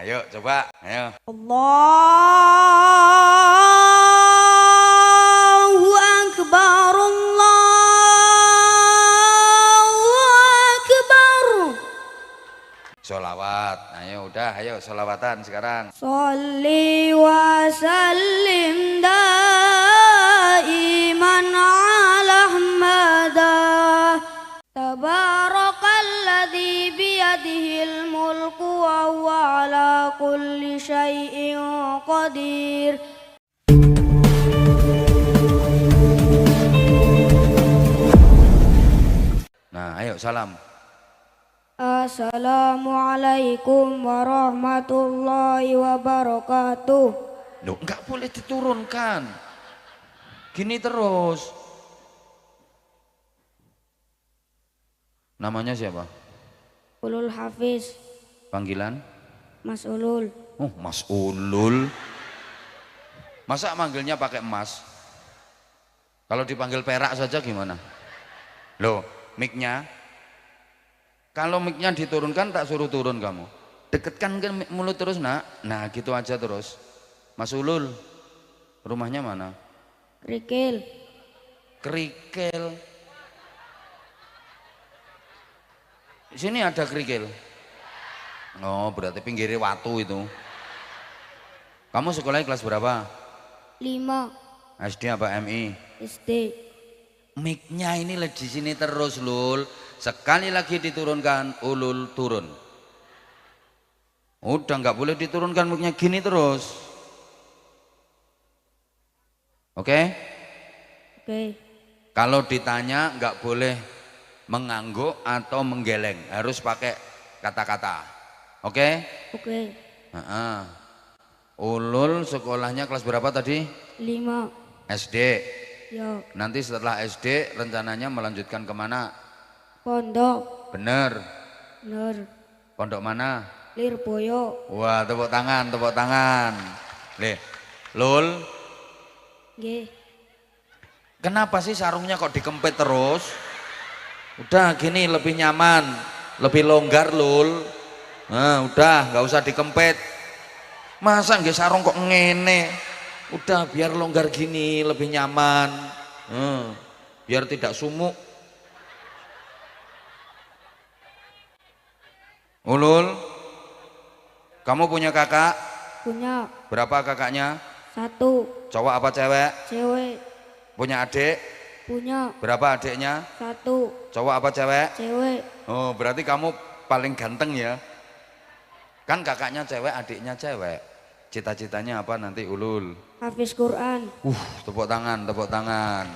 Ayo coba, ayo. Allahu Akbar, Allahu Akbar. Sholawat, ayo udah, ayo sholawatan sekarang. Sholli wa sallim daiman ala Ahmadah. Tabarakalladzi biyadihil mulku wa huwa ala kulli syai'in qadir. Nah, ayo salam. Assalamualaikum warahmatullahi wabarakatuh. Loh, enggak boleh diturunkan. Gini terus. Namanya siapa? Ulul Hafiz. Panggilan? Mas Ulul. Oh, Mas Ulul. Masa manggilnya pakai emas? Kalau dipanggil perak saja gimana? Loh, mic-nya? Kalau mic-nya diturunkan tak suruh turun kamu. Deketkan ke mulut terus, Nak. Nah, gitu aja terus. Mas Ulul, rumahnya mana? Kerikil. Kerikil. Di sini ada kerikil. Oh, berarti pinggirnya watu itu. Kamu sekolahnya kelas berapa? 5 SD apa MI? SD. Mic-nya ini di sini terus, Lul. Sekali lagi diturunkan, Ulul turun. Udah nggak boleh diturunkan mic-nya gini terus. Oke? Oke. Kalau ditanya nggak boleh mengangguk atau menggeleng, harus pakai kata-kata. Oke? Oke. Ulul sekolahnya kelas berapa tadi? 5. SD. Ya. Nanti setelah SD rencananya melanjutkan kemana? Pondok. Bener. Bener. Pondok mana? Lirboyo. Wah, tepuk tangan, tepuk tangan. Lih, Lul, Nggih. kenapa sih sarungnya kok dikempit terus? Udah gini lebih nyaman, lebih longgar, Lul. Nah, udah nggak usah dikempit. Masa nggak sarung kok ngene? Udah biar longgar gini, lebih nyaman. Biar tidak sumuk. Ulul, kamu punya kakak? Punya. Berapa kakaknya? 1. Cowok apa cewek? Cewek. Punya adik? Punya. Berapa adiknya? 1. Cowok apa cewek? Cewek. Oh, berarti kamu paling ganteng ya? Kan kakaknya cewek, adiknya cewek. Cita-citanya apa nanti, Ulul? Hafiz Quran. Tepuk tangan, tepuk tangan.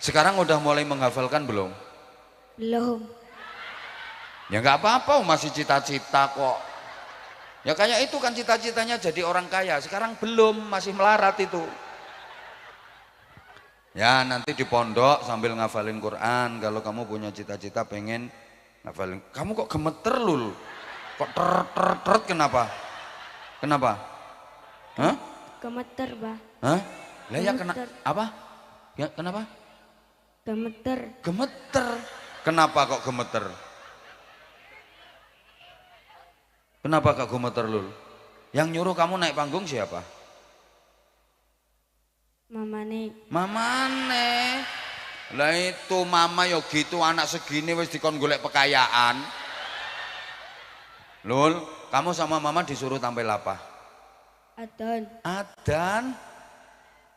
Sekarang udah mulai menghafalkan belum? Belum. Ya nggak apa-apa, masih cita-cita kok. Ya kayak itu kan cita-citanya jadi orang kaya. Sekarang belum, masih melarat itu. Ya nanti di pondok sambil ngafalin Quran. Kalau kamu punya cita-cita pengen ngafalin. Kamu kok gemeter, Lul? Kok ter kenapa? Kenapa? Hah? Gemeter, Bah. Hah? Lah ya kena Gemeter. apa? Ya kenapa? Gemeter. Gemeter. Kenapa kok gemeter? Kenapa kok gemeter, Lul? Yang nyuruh kamu naik panggung siapa? Mamane. Mamane. Lah itu mama yo gitu, anak segini wis dikon golek pekayaan. Lul, kamu sama mama disuruh tampil apa? Adon. Adzan.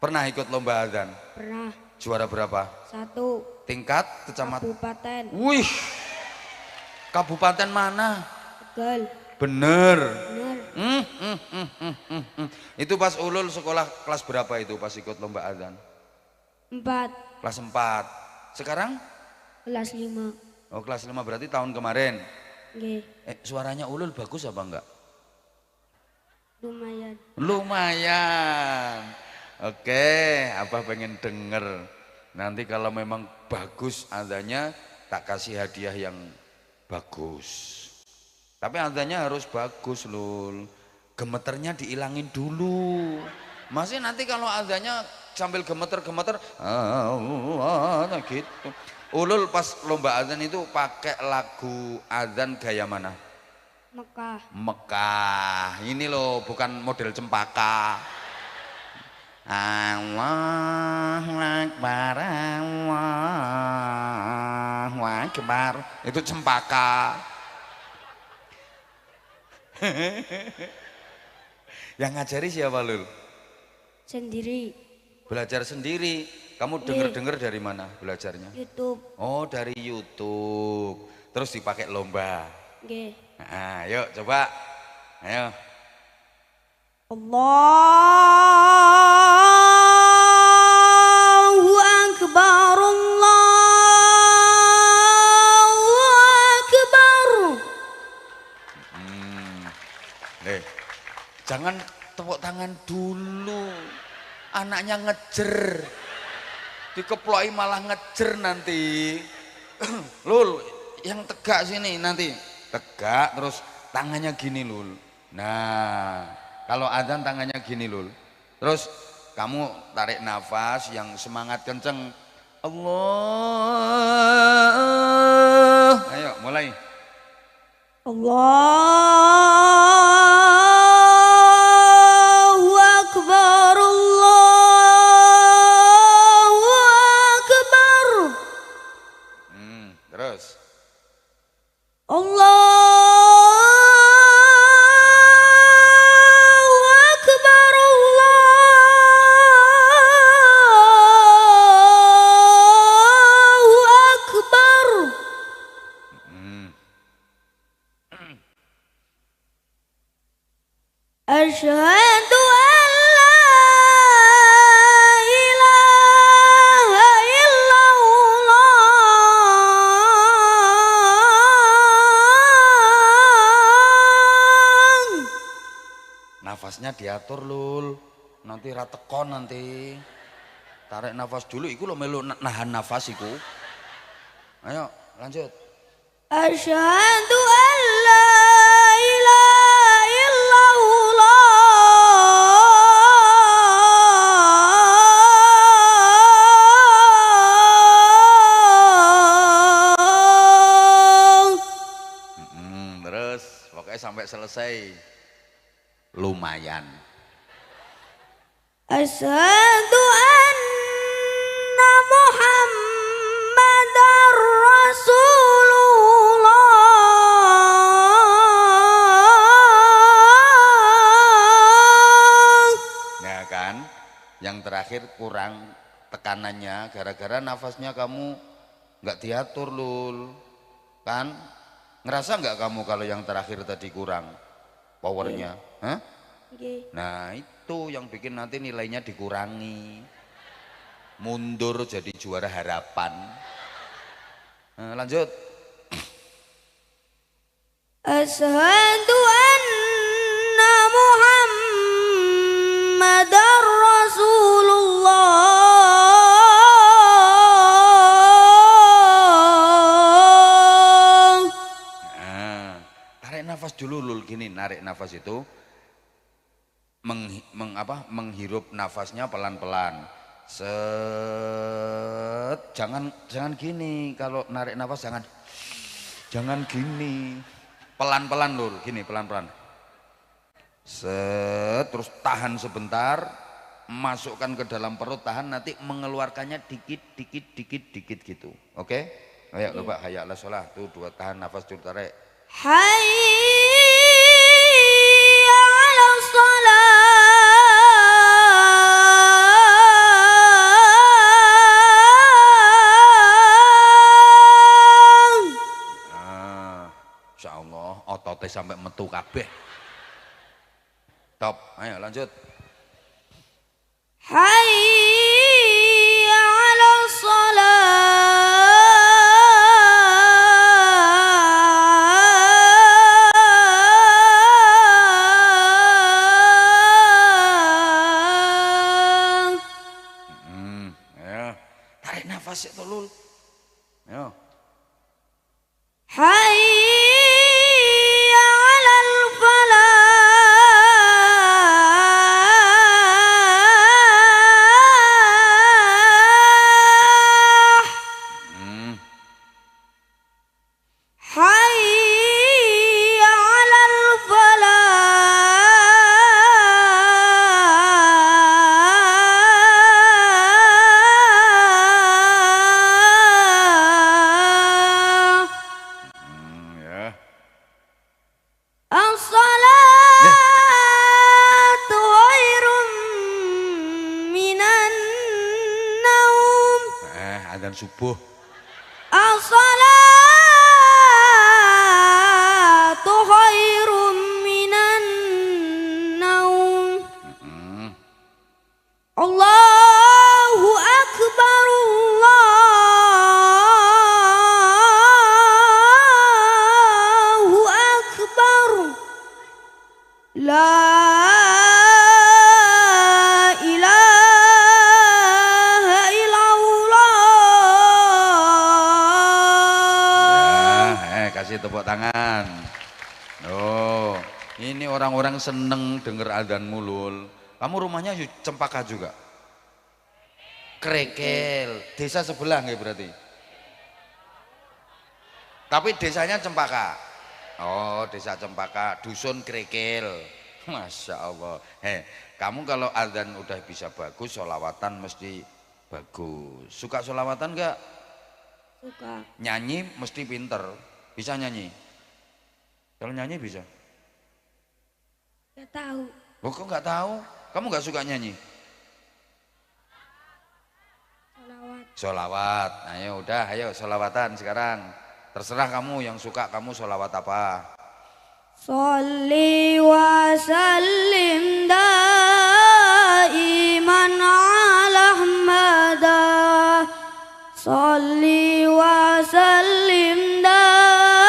Pernah ikut lomba adzan? Pernah. Juara berapa? 1. Tingkat kecamatan. Kabupaten. Wih. Kabupaten mana? Tegal. Bener. Bener. Itu pas Ulul sekolah kelas berapa itu pas ikut lomba adzan? 4. Kelas 4. Sekarang? Kelas 5. Oh, kelas 5 berarti tahun kemarin. Nggih. Suaranya Ulul bagus apa enggak? Lumayan. Lumayan. Oke, Abah pengen denger. Nanti kalau memang bagus adanya, tak kasih hadiah yang bagus. Tapi adanya harus bagus, Lul. Gemeternya diilangin dulu. Masih nanti kalau adanya sambil gemeter-gemeter, gitu. Ulul pas lomba adzan itu pakai lagu adzan gaya mana? Mekah. Mekah. Ini loh, bukan model cempaka. Allahu Akbar, Allahu Akbar. Itu cempaka. Yang ngajari siapa Lul? Sendiri. Belajar sendiri. Kamu denger-denger dari mana belajarnya? YouTube. Oh, dari YouTube. Terus dipakai lomba. Nggih. Nah, yuk coba. Ayo. Allahu Akbar, Allahu Akbar. Jangan tepuk tangan dulu. Anaknya ngejer. Dikeploki malah ngejer nanti. Lul, yang tegak sini nanti. Tegak terus tangannya gini Lul. Nah, kalau adzan tangannya gini Lul. Terus kamu tarik nafas yang semangat kenceng. Allah. Ayo mulai. Allahu Akbar, Allahu Akbar. Terus. Allahu Akbar, Allahu Akbar. Asyhadu an la ilaha illallah. Nafasnya diatur Lul. Nanti ratekon nanti. Tarik nafas dulu iku lo melu nahan nafas iku. Ayo lanjut. Asyhadu an la ilaha illallah. Terus pokoknya sampai selesai. Lumayan. Asyhadu anna Muhammadar Rasulullah. Ya kan? Yang terakhir kurang tekanannya gara-gara nafasnya kamu nggak diatur Lul. Kan? Ngerasa nggak kamu kalau yang terakhir tadi kurang powernya? Hah? Nggih. Nah itu yang bikin nanti nilainya dikurangi. Mundur jadi juara harapan. Lanjut. Asyhadu anna Muhammadar Rasulullah. Tarik nafas dulu Lul, gini narik nafas itu menghirup nafasnya pelan-pelan. Set, jangan gini kalau narik nafas jangan gini. Pelan-pelan Lul, gini pelan-pelan. Set, terus tahan sebentar, masukkan ke dalam perut, tahan, nanti mengeluarkannya dikit gitu. Oke? Ayo coba hayya 'alas shalah. Tuh dua tahan nafas dulu, tarik. Hayya 'alas shalah. Insyaallah ototnya sampai metu kabeh. Top, ayo lanjut. Hayya 'alas shalah. Ayo. Tarik nafas itu Lul. Ayo. Hayya 'alal falah. Hayya 'alal subuh. As-salatu khairum minan naum. Allahu akbar, Allahu akbar. La ilaha illallah. Ya, kasih tepuk tangan. Oh, ini orang-orang seneng denger adzan mulul. Kamu rumahnya Cempaka juga? Krekel, desa sebelah nggak berarti? Tapi desanya Cempaka. Oh, desa Cempaka, dusun Krekel. Masya Allah. Kamu kalau adzan udah bisa bagus, sholawatan mesti bagus. Suka sholawatan nggak? Suka. Nyanyi mesti pinter. Bisa nyanyi? Kalau nyanyi bisa? Gak tahu. Loh, kok nggak tahu? Kamu nggak suka nyanyi? Sholawat. Ayo udah, ayo sholawatan sekarang. Terserah kamu yang suka, kamu sholawat apa? Sholli wa sallim daiman ala Ahmada. Sholli wa sallim daiman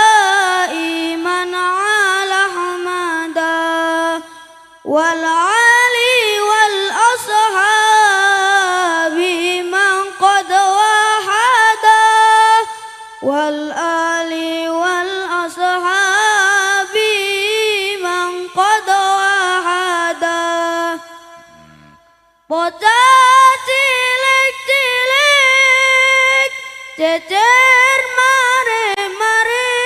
ala Ahmada. Wal ali wal ashabi man qad wahada. Wal ali wal ashabi man qad wahada. Bocah cilik-cilik cecer mare-mare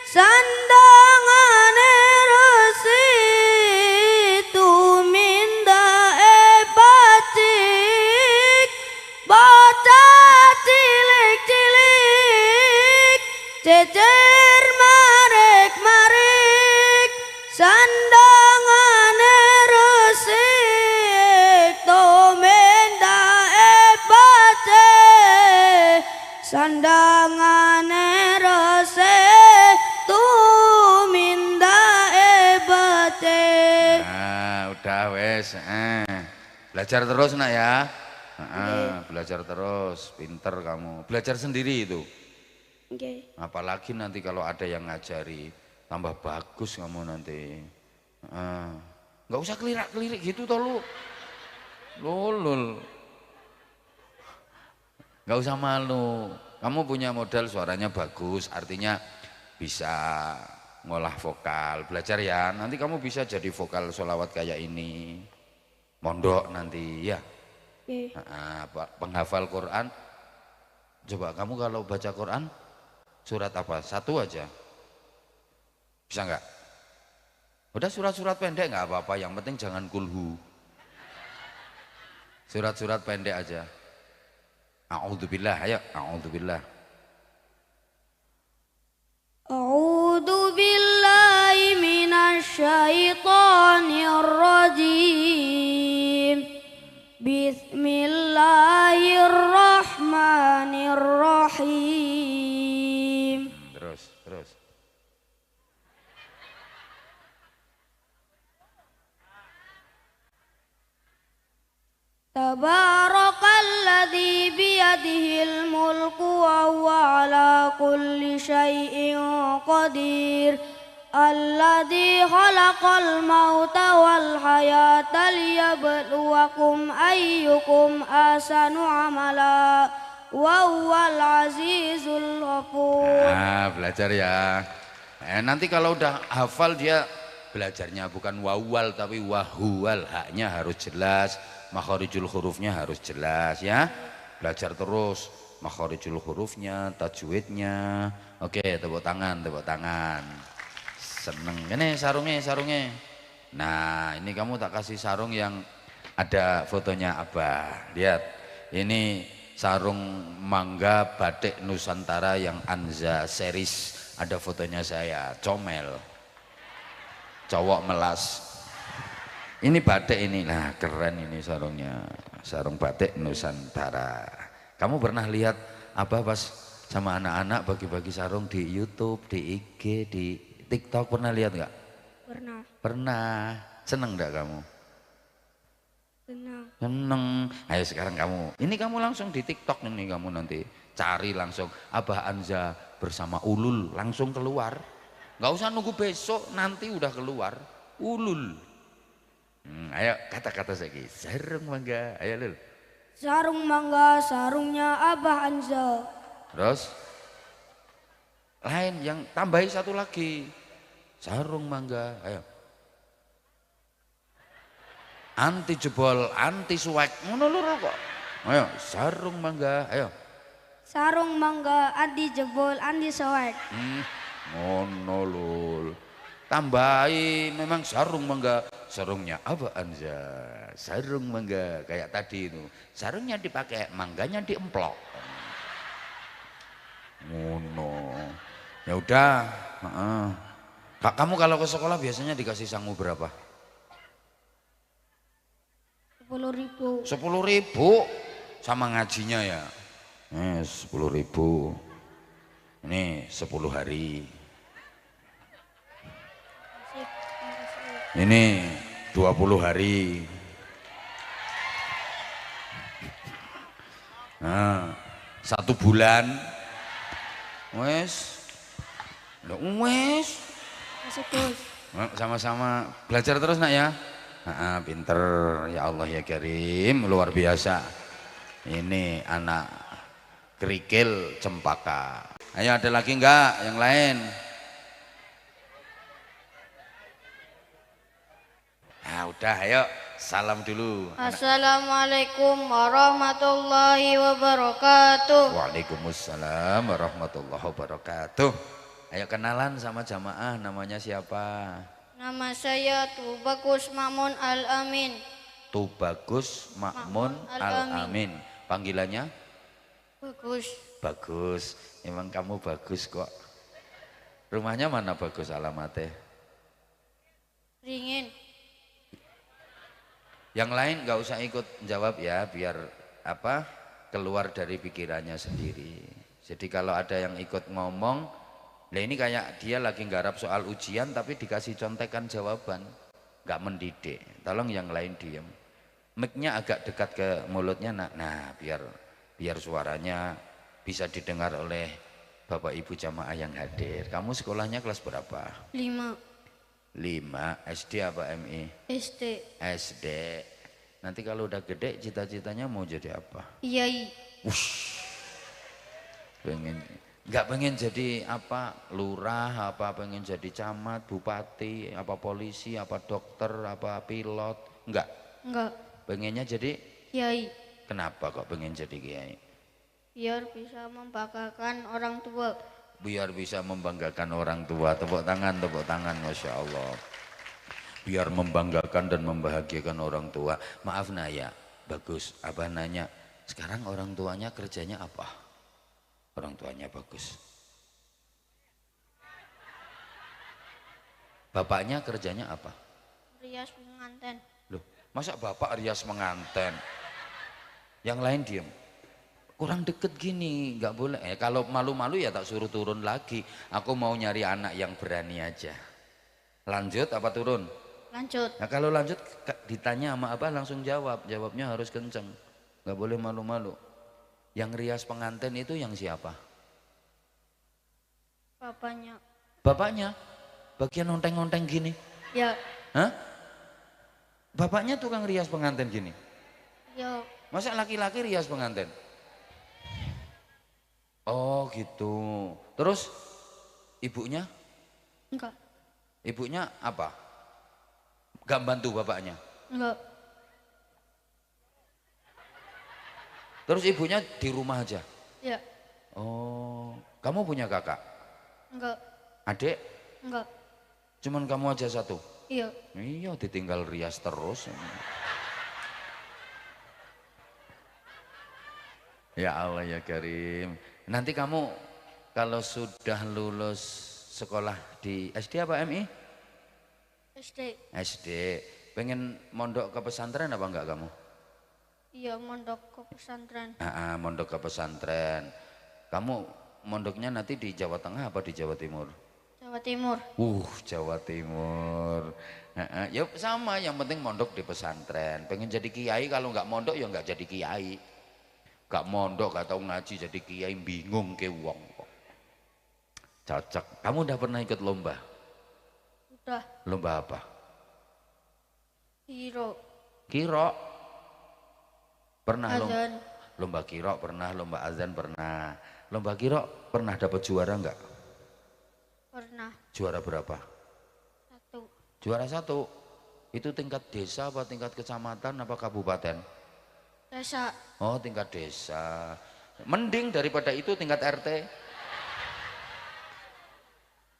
sandangane resi tuminda bacik. Bocah cilik-cilik cecer marek-marek sandangane resik tomenda bacik. Sandangane resik tuminda bacik. Nah, udah wes. Belajar terus nak ya. Belajar terus, pinter kamu. Belajar sendiri itu. Oke. Apalagi nanti kalau ada yang ngajari, tambah bagus kamu nanti. Nggak usah kelirik-kelirik gitu toh lu. Lulul. Nggak usah malu. Kamu punya modal suaranya bagus, artinya bisa ngolah vokal. Belajar ya, nanti kamu bisa jadi vokal sholawat kayak ini. Mondok nanti ya. Oke. Penghafal Quran. Coba kamu kalau baca Quran surat apa? Satu aja. Bisa nggak? Udah surat-surat pendek nggak apa-apa, yang penting jangan kulhu. Surat-surat pendek aja. A'udzubillah, ayo a'udzubillah. A'udzu billahi minasy syaithanir rajim. Bismillahirrahmanirrahim. Terus. Tabarakalladzi biyadihil mulku wa huwa ala kulli syai'in qadir. Alladzi khalaqal mauta wal hayata liyabluwakum ayyukum ahsanu amala wa huwal azizul ghafur. Belajar ya. Nanti kalau udah hafal dia belajarnya bukan wawal tapi wahuwal, haknya harus jelas, makharijul hurufnya harus jelas ya. Belajar terus makharijul hurufnya, tajwidnya. Oke, tepuk tangan. Seneng. Ini sarungnya. Nah, ini kamu tak kasih sarung yang ada fotonya Abah. Lihat. Ini sarung mangga batik Nusantara yang Anza series. Ada fotonya saya, comel. Cowok melas. Ini batik ini. Nah, keren ini sarungnya. Sarung batik Nusantara. Kamu pernah lihat Abah pas sama anak-anak bagi-bagi sarung di YouTube, di IG, di TikTok, pernah lihat nggak? Pernah. Pernah. Seneng nggak kamu? Senang. Seneng. Ayo sekarang kamu. Ini kamu langsung di TikTok ini kamu nanti cari langsung Abah Anza bersama Ulul langsung keluar. Nggak usah nunggu besok, nanti udah keluar. Ulul. Ayo kata-kata lagi. Sarung mangga. Ayo Lul. Sarung mangga, sarungnya Abah Anza. Terus lain yang tambahi satu lagi. Sarung mangga. Ayo. Anti jebol, anti suwek. Ngono lho kok. Ayo, sarung mangga. Ayo. Sarung mangga, adi jebol, andi soek. Ngono lul. Tambahi memang sarung mangga, sarungnya Abah Anza. Sarung mangga kayak tadi itu. Sarungnya dipakai, mangganya diemplok. Ngono. Ya udah, kamu kalau ke sekolah biasanya dikasih sangu berapa? 10.000. 10.000 sama ngajinya ya. 10.000. Ini 10 hari. Ini 20 hari. Nah, 1 bulan. Wes. Wes. Sama-sama belajar terus nak ya. Pinter ya Allah ya Karim, luar biasa. Ini anak kerikil cempaka. Ayo ada lagi enggak yang lain? Nah udah ayo salam dulu. Assalamualaikum warahmatullahi wabarakatuh. Waalaikumsalam warahmatullahi wabarakatuh. Ayo kenalan sama jamaah, namanya siapa? Nama saya Tubagus Makmun Al-Amin. Tubagus Makmun Al-Amin. Panggilannya? Bagus. Bagus. Emang kamu bagus kok. Rumahnya mana Bagus alamatnya? Ringin. Yang lain nggak usah ikut jawab ya, biar apa keluar dari pikirannya sendiri. Jadi kalau ada yang ikut ngomong, nah ini kayak dia lagi nggarap soal ujian tapi dikasih contekan jawaban, nggak mendidik. Tolong yang lain diem. Mic-nya agak dekat ke mulutnya, nah biar suaranya bisa didengar oleh Bapak Ibu jamaah yang hadir. Kamu sekolahnya kelas berapa? 5. 5. SD apa MI? SD. SD. Nanti kalau udah gede cita-citanya mau jadi apa? Yai. Nggak pengen jadi apa? Lurah, apa pengen jadi camat, bupati, apa polisi, apa dokter, apa pilot? Enggak. Pengennya jadi Yai. Kenapa kok pengen jadi kiai? Biar bisa membanggakan orang tua. Biar bisa membanggakan orang tua. Tepuk tangan, Masya Allah. Biar membanggakan dan membahagiakan orang tua. Maaf Naya, Bagus, Abah nanya, sekarang orang tuanya kerjanya apa? Orang tuanya Bagus. Bapaknya kerjanya apa? Rias pengantin. Loh, masa bapak rias menganten? Yang lain diem. Kurang deket gini, nggak boleh. Kalau malu-malu ya tak suruh turun lagi. Aku mau nyari anak yang berani aja. Lanjut apa turun? Lanjut. Nah kalau lanjut ditanya sama apa langsung jawab. Jawabnya harus kenceng. Nggak boleh malu-malu. Yang rias pengantin itu yang siapa? Bapaknya. Bapaknya? Bagian onteng-onteng gini? Ya. Hah? Bapaknya tukang rias pengantin gini? Ya. Masa laki-laki rias pengantin? Oh gitu. Terus ibunya? Enggak. Ibunya apa? Gak bantu bapaknya? Enggak. Terus ibunya di rumah aja? Ya. Oh, kamu punya kakak? Enggak. Adik? Enggak. Cuman kamu aja satu? Iya. Iya, ditinggal rias terus. Ya Allah ya Karim. Nanti kamu kalau sudah lulus sekolah di SD apa MI? SD. SD. Pengen mondok ke pesantren apa enggak kamu? Iya, mondok ke pesantren. Mondok ke pesantren. Kamu mondoknya nanti di Jawa Tengah apa di Jawa Timur? Jawa Timur. Jawa Timur. Ya sama, yang penting mondok di pesantren. Pengen jadi kiai, kalau nggak mondok ya nggak jadi kiai. Gak mondok, gak tahu ngaji, jadi kiai bingung ke wong. Cocok. Kamu udah pernah ikut lomba? Udah. Lomba apa? Kiro. Kiro. Pernah Azan. lomba kiro pernah, lomba azan pernah. Lomba kiro pernah dapat juara enggak? Pernah. Juara berapa? 1. Juara 1. Itu tingkat desa apa tingkat kecamatan apa kabupaten? Desa. Oh, tingkat desa. Mending daripada itu tingkat RT.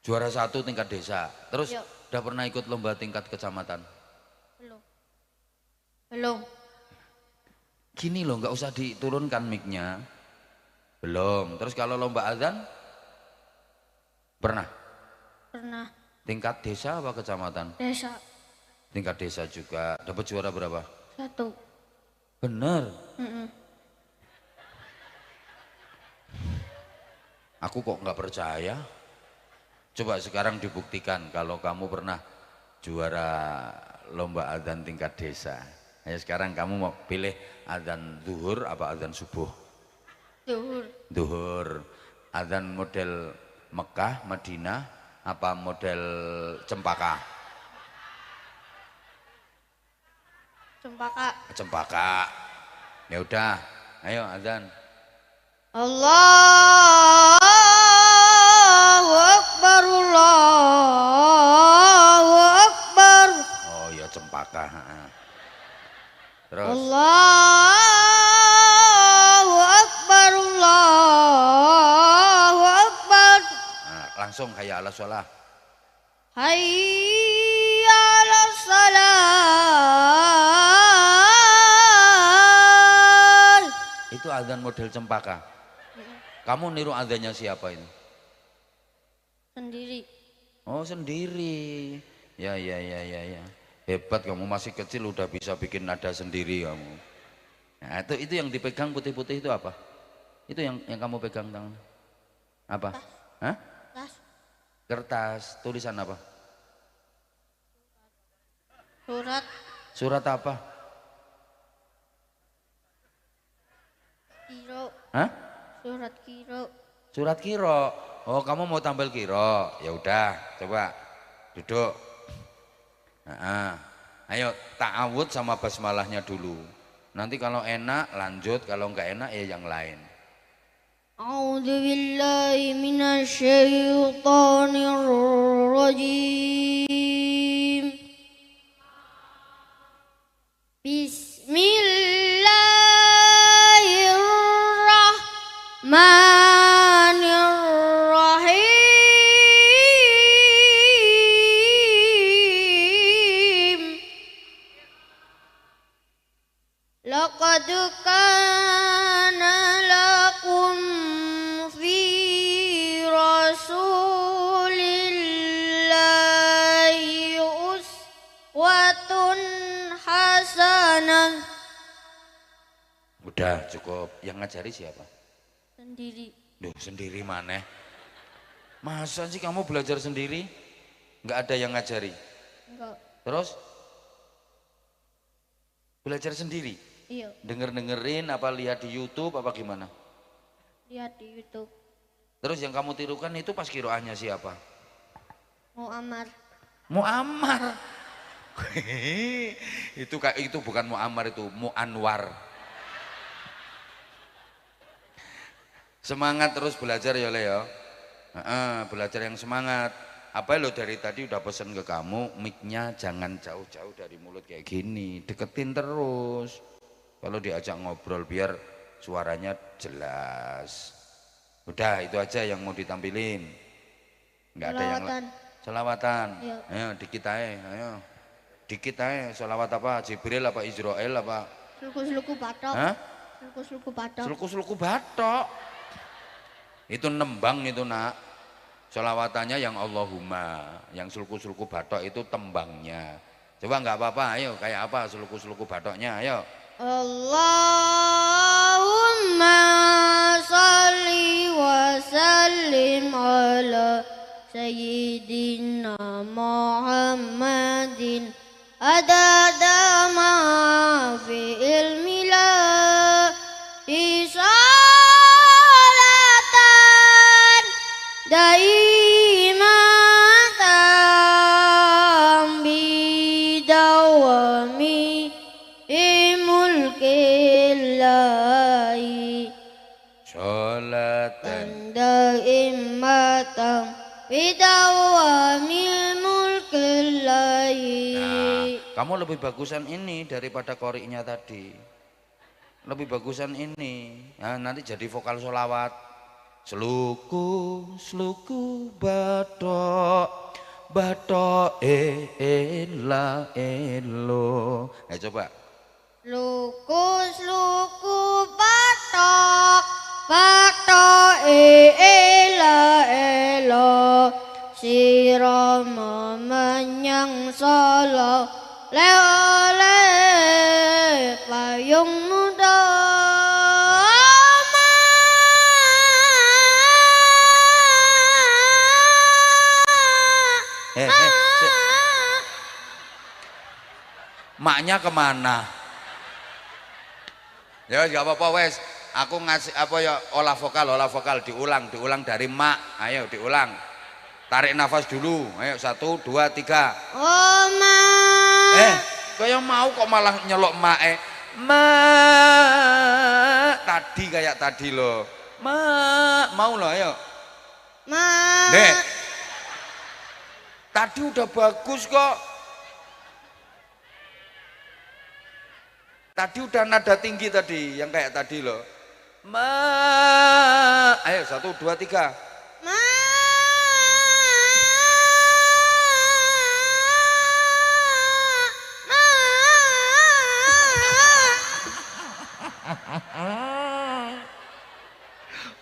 Juara 1 tingkat desa. Terus Yuk. udah pernah ikut lomba tingkat kecamatan? Belum. Belum. Gini loh, nggak usah diturunkan mic-nya. Belum. Terus kalau lomba azan? Pernah? Pernah. Tingkat desa apa kecamatan? Desa. Tingkat desa juga. Dapat juara berapa? 1. Bener. Mm-mm. Aku kok nggak percaya. Coba sekarang dibuktikan kalau kamu pernah juara lomba azan tingkat desa. Ayo sekarang kamu mau pilih azan zuhur apa azan subuh? Zuhur. Zuhur. Azan model Mekah, Madinah apa model Cempaka? Cempaka. Cempaka. Ya udah, ayo azan. Allahu Akbar, Allahu Akbar. Oh ya Cempaka. Terus. Allahu Akbar, Allahu Akbar. Nah, langsung kayak ala sholah. Hayya 'alas salat. Itu azan model Cempaka. Kamu niru azannya siapa ini? Sendiri. Oh sendiri. Ya. Hebat kamu, masih kecil udah bisa bikin nada sendiri kamu. Nah, itu yang dipegang putih-putih itu apa? Itu yang kamu pegang tangan. Apa? Hah? Tas. Kertas. Tulisan apa? Surat. Surat apa? Kiro. Hah? Surat kiro. Surat kiro. Oh kamu mau tampil kiro? Ya udah, coba duduk. Ayo ta'awud sama basmalahnya dulu. Nanti kalau enak lanjut, kalau enggak enak ya yang lain. A'udzu billahi minasyaitonir rajim. Bismillahirrahmanirrahim. Laqad kana lakum fi rasulillahi uswatun hasanah. Udah cukup. Yang ngajari siapa? Sendiri. Duh sendiri maneh. Masa sih kamu belajar sendiri? Nggak ada yang ngajari? Enggak. Terus? Belajar sendiri? Iya, Dengerin apa lihat di YouTube apa gimana? lihat di YouTube. Terus yang kamu tirukan itu pas kiroahnya siapa? Muammar. Muammar. itu bukan Muammar, itu Muanwar. Semangat terus belajar ya Le ya. Belajar yang semangat. Apa lo dari tadi udah pesen ke kamu, mic-nya jangan jauh-jauh dari mulut kayak gini, deketin terus. Kalau diajak ngobrol biar suaranya jelas. Udah itu aja yang mau ditampilin. Nggak ada yang Selawatan. selawatan. Iya. Ayo dikit aja, ayo. Dikit aja, selawat apa? Jibril apa Israel apa? Sluku-sluku batok. Hah? Sluku-sluku batok. Seluku-seluku batok. Itu nembang itu nak. Selawatannya yang Allahumma, yang sulku-sulku batok itu tembangnya. Coba nggak apa-apa, ayo kayak apa sulku-sulku batoknya, ayo. Allahumma salli wa sallim ala Sayyidina Muhammadin adada ma fi ilmi la salatan daimatan bidawami mulkillahi sholatan daimatan bidawami mulkillahi. Nah, kamu lebih bagusan ini daripada koriknya tadi. Lebih bagusan ini. Nah, nanti jadi vokal solawat. Sluku, sluku, batok, batok, ela, elo. Coba. Luku batok batok ela elo sirama menyang solo leole payung muda Maknya kemana? Ya gak apa-apa wes. Aku ngasih apa ya olah vokal diulang dari mak. Ayo diulang. Tarik nafas dulu. Ayo 1 2 3. Oh ma. Kayak mau kok malah nyelok mak ma. Tadi kayak tadi loh. Ma, mau loh ayo. Ma. Nek. Tadi udah bagus kok. Tadi udah nada tinggi tadi, yang kayak tadi loh. Ma, ayo 1 2 3. Ma.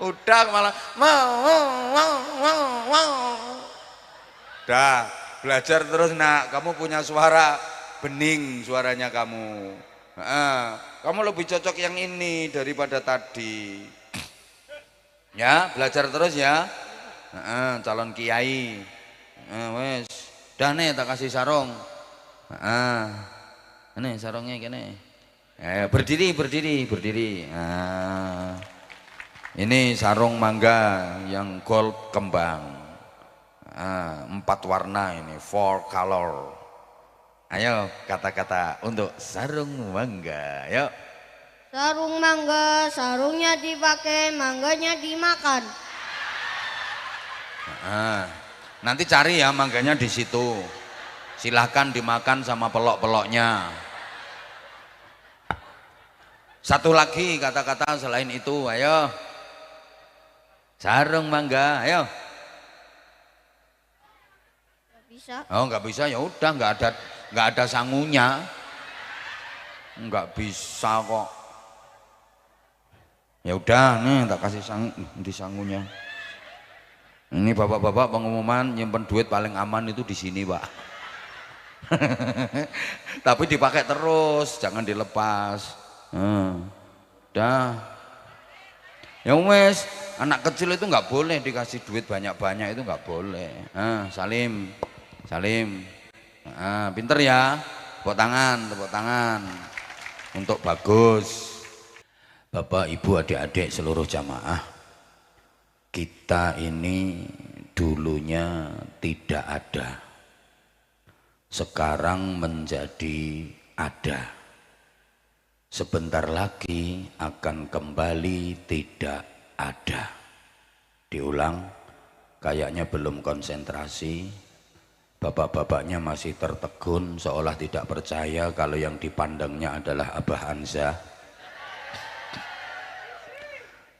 Udah malah Dah, belajar terus nak. Kamu punya suara bening suaranya kamu. Kamu lebih cocok yang ini daripada tadi. Ya, belajar terus ya. Calon kiai. Wes, dah nih tak kasih sarung. Ini sarungnya gini. Berdiri. Ini sarung mangga yang gold kembang. 4 warna ini, 4 color. Ayo kata-kata untuk sarung mangga, yuk. Sarung mangga, sarungnya dipakai, mangganya dimakan. Nanti cari ya mangganya di situ. Silahkan dimakan sama pelok-peloknya. Satu lagi kata-kata selain itu, ayo. Sarung mangga, ayo. Gak bisa. Oh nggak bisa ya udah nggak ada sangunya. Nggak bisa kok. Ya udah nih tak kasih di sangunya. Ini bapak-bapak pengumuman nyimpen duit paling aman itu di sini pak. Tapi dipakai terus, jangan dilepas. Dah. Ya wes, anak kecil itu nggak boleh dikasih duit banyak-banyak, itu nggak boleh. Salim. Pinter ya. Tepuk tangan untuk bagus. Bapak, Ibu, adik-adik seluruh jamaah, kita ini dulunya tidak ada, sekarang menjadi ada, sebentar lagi akan kembali tidak ada. Diulang, kayaknya belum konsentrasi. Bapak-bapaknya masih tertegun seolah tidak percaya kalau yang dipandangnya adalah Abah Hanza.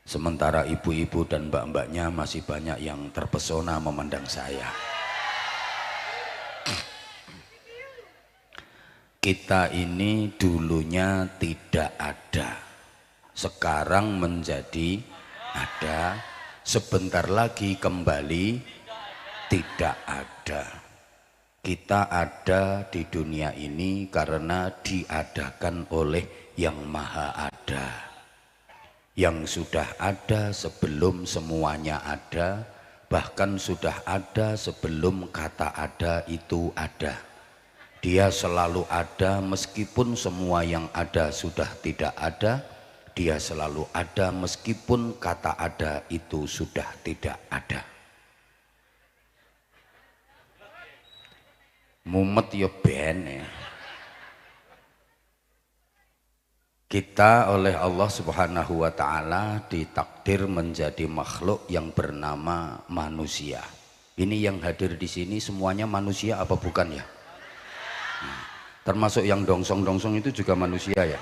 Sementara ibu-ibu dan mbak-mbaknya masih banyak yang terpesona memandang saya. Kita ini dulunya tidak ada, sekarang menjadi ada, sebentar lagi kembali tidak ada. Kita ada di dunia ini karena diadakan oleh yang maha ada, yang sudah ada sebelum semuanya ada, bahkan sudah ada sebelum kata ada itu ada. Dia selalu ada meskipun semua yang ada sudah tidak ada. Dia selalu ada meskipun kata ada itu sudah tidak ada. Mumet ya ben ya. Kita oleh Allah Subhanahu wa taala ditakdir menjadi makhluk yang bernama manusia. Ini yang hadir di sini semuanya manusia apa bukan ya? Termasuk yang dongsong-dongsong itu juga manusia ya.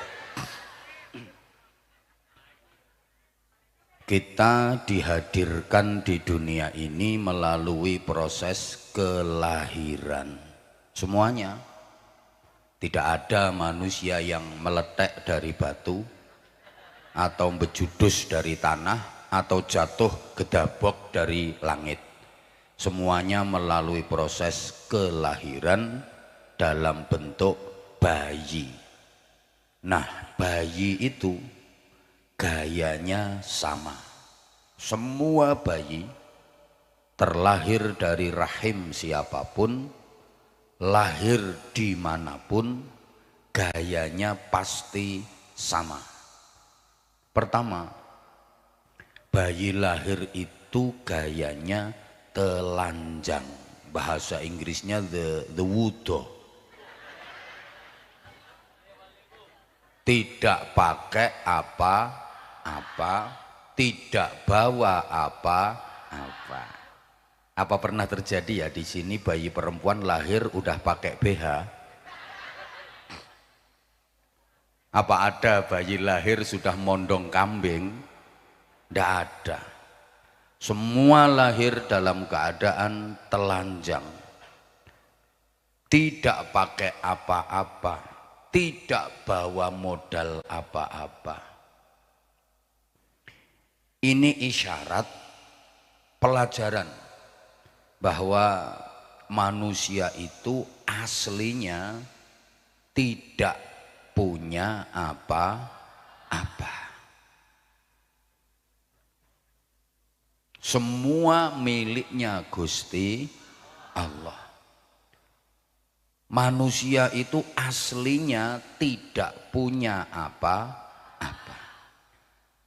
Kita dihadirkan di dunia ini melalui proses kelahiran. Semuanya. Tidak ada manusia yang meletek dari batu atau bejudus dari tanah atau jatuh gedabok dari langit. Semuanya melalui proses kelahiran dalam bentuk bayi. Nah, bayi itu gayanya sama. Semua bayi terlahir dari rahim siapapun, lahir dimanapun, gayanya pasti sama. Pertama, bayi lahir itu gayanya telanjang. Bahasa Inggrisnya the wudo. Tidak pakai apa-apa, tidak bawa apa-apa. Apa pernah terjadi ya di sini bayi perempuan lahir udah pakai BH? Apa ada bayi lahir sudah mondong kambing? Tidak ada. Semua lahir dalam keadaan telanjang. Tidak pakai apa-apa, tidak bawa modal apa-apa. Ini isyarat pelajaran bahwa manusia itu aslinya tidak punya apa-apa. Semua miliknya Gusti Allah. Manusia itu aslinya tidak punya apa-apa.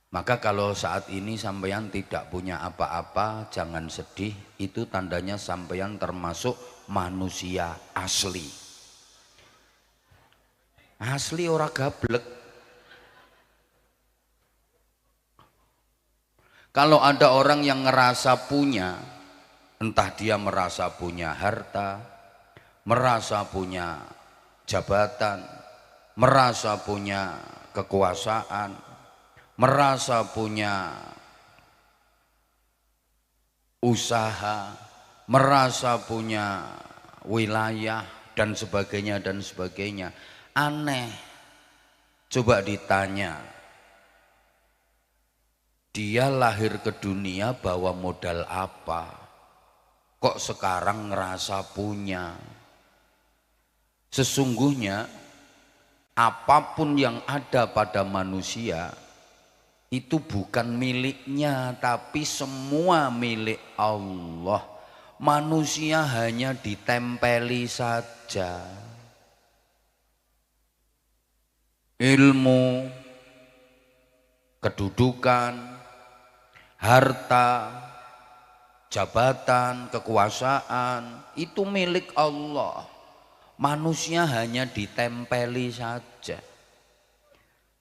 Maka kalau saat ini sampeyan tidak punya apa-apa, jangan sedih, itu tandanya sampeyan termasuk manusia asli. Asli ora gablek. Kalau ada orang yang ngerasa punya, entah dia merasa punya harta, merasa punya jabatan, merasa punya kekuasaan, merasa punya usaha, merasa punya wilayah dan sebagainya dan sebagainya. Aneh. Coba ditanya, dia lahir ke dunia bawa modal apa? Kok sekarang ngerasa punya? Sesungguhnya apapun yang ada pada manusia itu bukan miliknya, tapi semua milik Allah. Manusia hanya ditempeli saja. Ilmu, kedudukan, harta, jabatan, kekuasaan itu milik Allah. Manusia hanya ditempeli saja.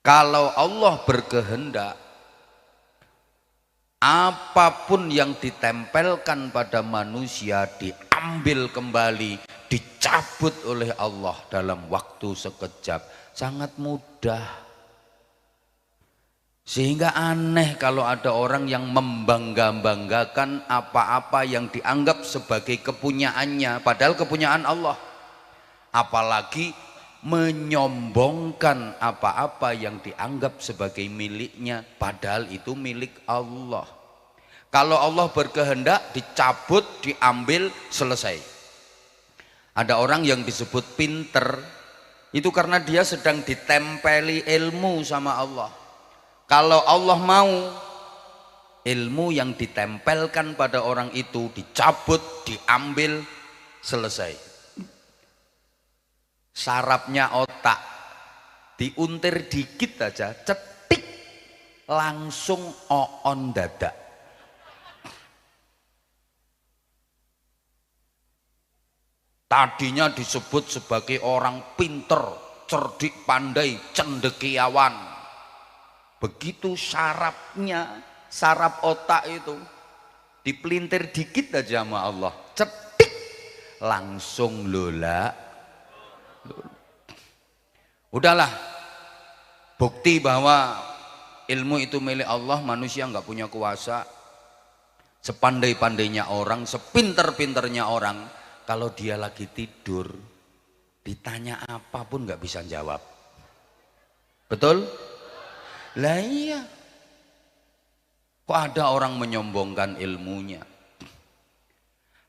Kalau Allah berkehendak, apapun yang ditempelkan pada manusia diambil kembali, dicabut oleh Allah dalam waktu sekejap. Sangat mudah. Sehingga aneh kalau ada orang yang membangga-banggakan apa-apa yang dianggap sebagai kepunyaannya, padahal kepunyaan Allah. Apalagi menyombongkan apa-apa yang dianggap sebagai miliknya, padahal itu milik Allah. Kalau Allah berkehendak, dicabut, diambil, selesai. Ada orang yang disebut pinter, Itu karena dia sedang ditempeli ilmu sama Allah. Kalau Allah mau, ilmu yang ditempelkan pada orang itu dicabut, diambil, selesai. Sarafnya otak diuntir dikit aja, cetik, langsung oon dadak. Tadinya disebut sebagai orang pinter, cerdik, pandai, cendekiawan. Begitu sarafnya, saraf otak itu dipelintir dikit aja sama Allah, cetik, langsung lola. Udahlah, bukti bahwa ilmu itu milik Allah, manusia nggak punya kuasa. Sepandai-pandainya orang, sepinter-pinternya orang, kalau dia lagi tidur, ditanya apapun nggak bisa jawab. Betul? Lah iya. Kok ada orang menyombongkan ilmunya?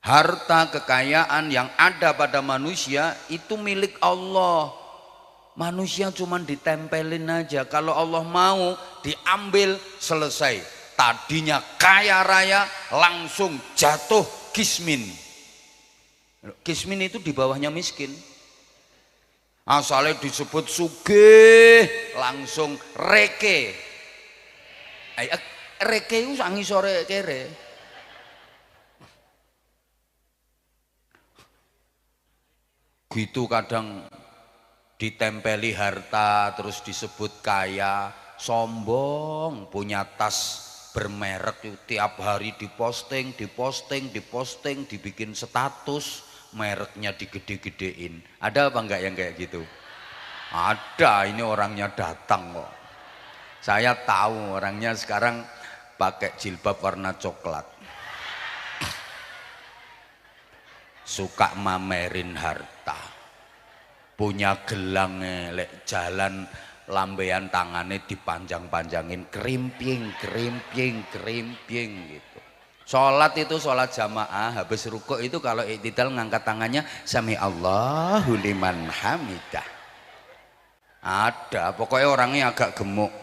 Harta kekayaan yang ada pada manusia itu milik Allah. Manusia cuma ditempelin aja. Kalau Allah mau diambil, selesai. Tadinya kaya raya langsung jatuh kismin. Kismin itu di bawahnya miskin. Asalnya disebut sugih, langsung reke. Reke itu sangi sore kere. Gitu kadang ditempeli harta terus disebut kaya, sombong, punya tas bermerek tiap hari diposting, dibikin status, mereknya digede-gedein. Ada apa enggak yang kayak gitu? Ada, ini orangnya datang kok. Saya tahu orangnya sekarang pakai jilbab warna coklat. Suka mamerin harta. Punya gelang lek jalan lambean tangannya dipanjang-panjangin, kerimping gitu. Sholat itu sholat jamaah, habis rukuk itu kalau iktidal ngangkat tangannya sami Allahu liman hamidah. Ada, pokoknya orangnya agak gemuk.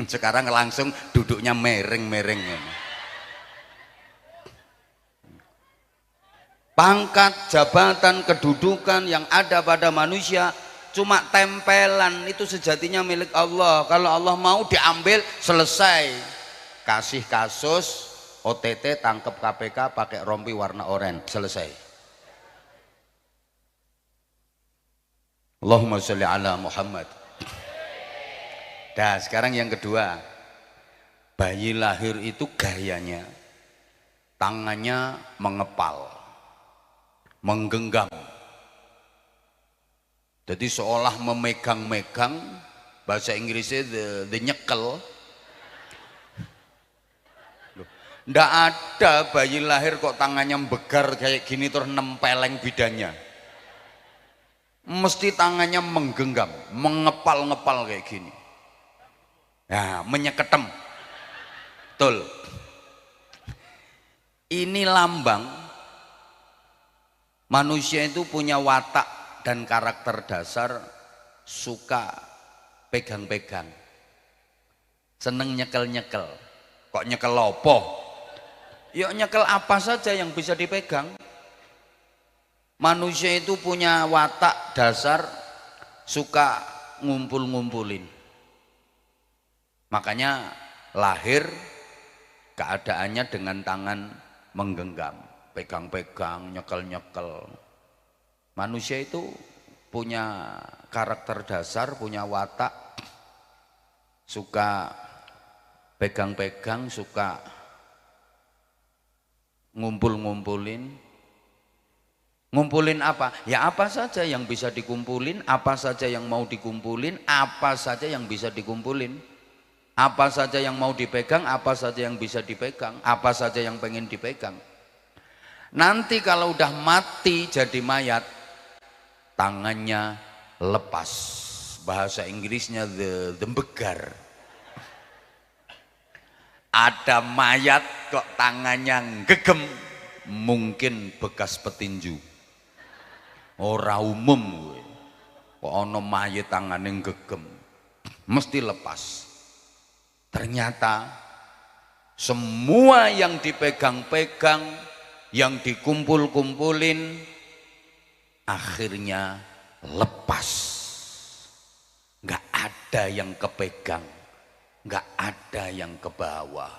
Sekarang langsung duduknya mereng-mereng. Pangkat, jabatan, kedudukan yang ada pada manusia cuma tempelan, itu sejatinya milik Allah. Kalau Allah mau diambil, selesai. Kasih kasus OTT, tangkep KPK pakai rompi warna oranye, selesai. Allahumma sholli ala Muhammad. Nah, sekarang yang kedua, bayi lahir itu gayanya tangannya mengepal, menggenggam, jadi seolah memegang-megang, bahasa Inggrisnya the nyekel. Ndak ada bayi lahir kok tangannya begar kayak gini terus nempeleng bidannya. Mesti tangannya menggenggam, mengepal-ngepal kayak gini. Nah, menyeketem. Betul. Ini lambang manusia itu punya watak dan karakter dasar suka pegang-pegang, seneng nyekel-nyekel. Kok nyekel lopo? Yuk nyekel apa saja yang bisa dipegang. Manusia itu punya watak dasar suka ngumpul-ngumpulin. Makanya lahir keadaannya dengan tangan menggenggam, pegang-pegang, nyekel-nyekel. Manusia itu punya karakter dasar, punya watak suka pegang-pegang, suka ngumpul-ngumpulin. Ngumpulin apa? Ya apa saja yang bisa dikumpulin, apa saja yang mau dikumpulin, apa saja yang bisa dikumpulin. Apa saja yang mau dipegang, apa saja yang bisa dipegang, apa saja yang pengen dipegang. Nanti kalau udah mati jadi mayat, tangannya lepas. Bahasa Inggrisnya the begar. Ada mayat kok tangannya gegem, mungkin bekas petinju. Ora umum kowe. Kok ana mayit tangane gegem. Mesti lepas. Ternyata semua yang dipegang-pegang, yang dikumpul-kumpulin, akhirnya lepas. Nggak ada yang kepegang, nggak ada yang ke bawah.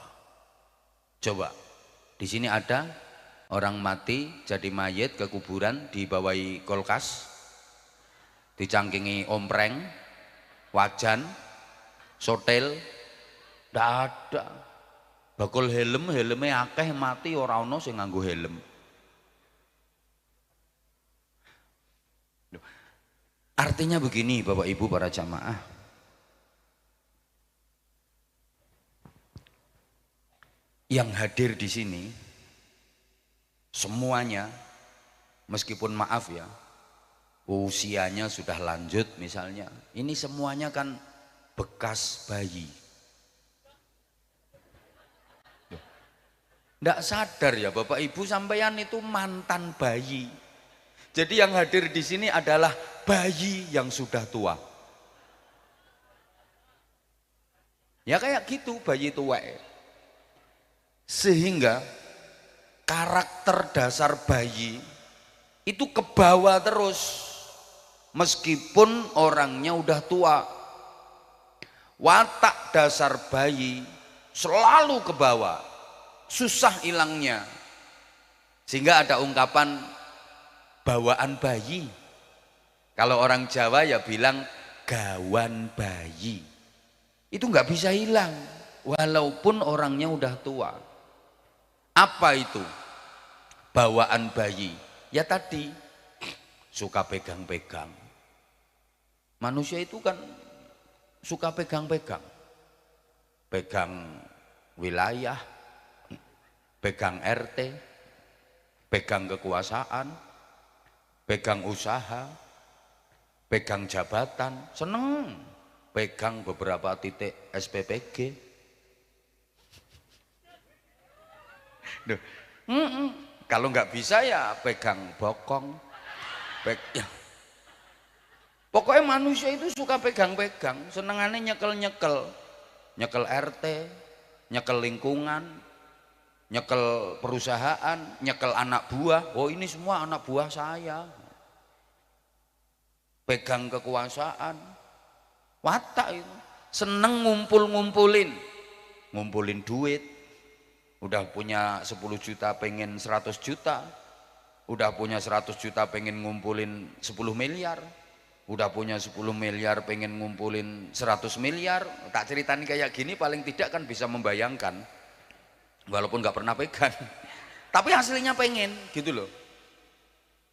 Coba, di sini ada orang mati jadi mayit ke kuburan, dibawahi kulkas, dicangkingi ompreng, wajan, sotel, nggak ada. Bakul helmnya akeh mati ora ono sing nganggo helm. Artinya begini Bapak Ibu para jamaah, yang hadir di sini semuanya, meskipun maaf ya, usianya sudah lanjut misalnya, ini semuanya kan bekas bayi. Nggak sadar ya Bapak Ibu sampeyan itu mantan bayi. Jadi yang hadir di sini adalah bayi yang sudah tua. Ya kayak gitu bayi tua. Sehingga karakter dasar bayi itu kebawa terus meskipun orangnya udah tua. Watak dasar bayi selalu kebawa, susah hilangnya. Sehingga ada ungkapan bawaan bayi. Kalau orang Jawa ya bilang gawan bayi. Itu nggak bisa hilang walaupun orangnya udah tua. Apa itu bawaan bayi? Ya tadi suka pegang-pegang. Manusia itu kan suka pegang-pegang. Pegang wilayah, pegang RT, pegang kekuasaan, pegang usaha, pegang jabatan, seneng pegang beberapa titik SPPG. Duh, kalau nggak bisa ya pegang bokong, ya. Pokoknya manusia itu suka pegang-pegang, senengannya nyekel-nyekel, nyekel RT, nyekel lingkungan, nyekel perusahaan, nyekel anak buah. Oh ini semua anak buah saya. Pegang kekuasaan, watak itu. Seneng ngumpulin duit. Udah punya 10 juta pengen 100 juta. Udah punya 100 juta pengen ngumpulin 10 miliar. Udah punya 10 miliar pengen ngumpulin 100 miliar. Tak ceritain kayak gini paling tidak kan bisa membayangkan. Walaupun gak pernah pegang. Tapi hasilnya pengen gitu loh.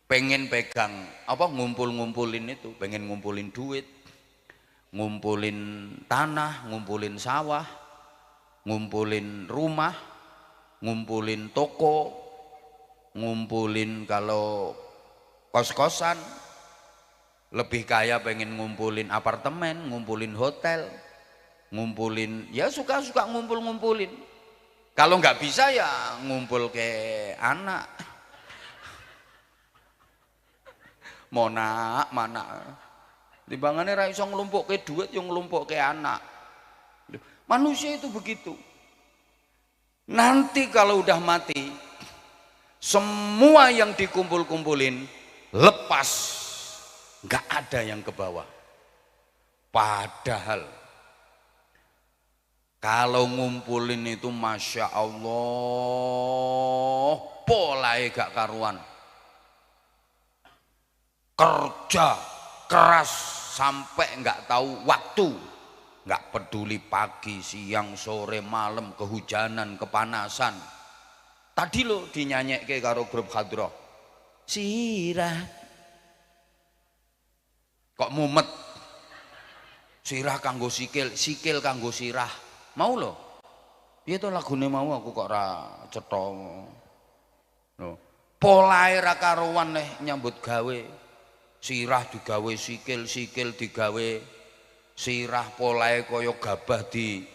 Pengen pegang apa, ngumpulin itu, pengen ngumpulin duit, ngumpulin tanah, ngumpulin sawah, ngumpulin rumah, ngumpulin toko, ngumpulin kalau kos-kosan. Lebih kaya pengen ngumpulin apartemen, ngumpulin hotel, ngumpulin, ya suka-suka ngumpulin. Kalau nggak bisa ya ngumpul ke anak. Mana timbangannya ra iso nglumpukke duit yang nglumpukke anak. Manusia itu begitu. Nanti kalau udah mati, semua yang dikumpulin lepas, nggak ada yang ke bawah. Padahal kalau ngumpulin itu Masya Allah polanya gak karuan. Kerja keras sampai nggak tahu waktu, nggak peduli pagi, siang, sore, malam, kehujanan, kepanasan. Tadi lo dinyanyikke karo grup Hadroh, sirah kok mumet, sirah kanggo sikil, sikil kanggo sirah. Mau lo? Piye to lagune mau aku kok ora cetha. No. Polahe ra karuan nih nyambut gawe. Sirah digawe sikil, sikil digawe sirah, polahe kaya gabah di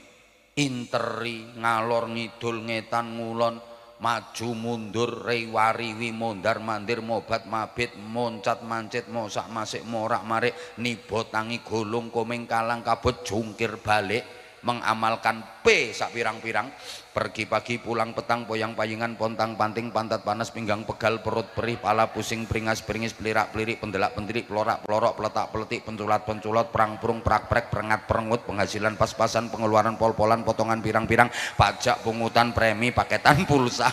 interi, ngalor ngidul ngetan ngulon. maju mundur rewariwi mondar mandir mobat mabit moncat mancit mosak masik morak marik nibo tangi golong komeng kalang kabut jungkir balik mengamalkan P sak pirang-pirang pergi pagi pulang petang poyang payingan pontang panting pantat panas pinggang pegal perut perih pala pusing peringas peringis pelirak pelirik pendelak pendirik pelorak pelorok peletak peletik penculat penculot perang perung prak prek perengat perengut penghasilan pas-pasan pengeluaran pol-polan potongan pirang-pirang pajak pungutan premi paketan pulsa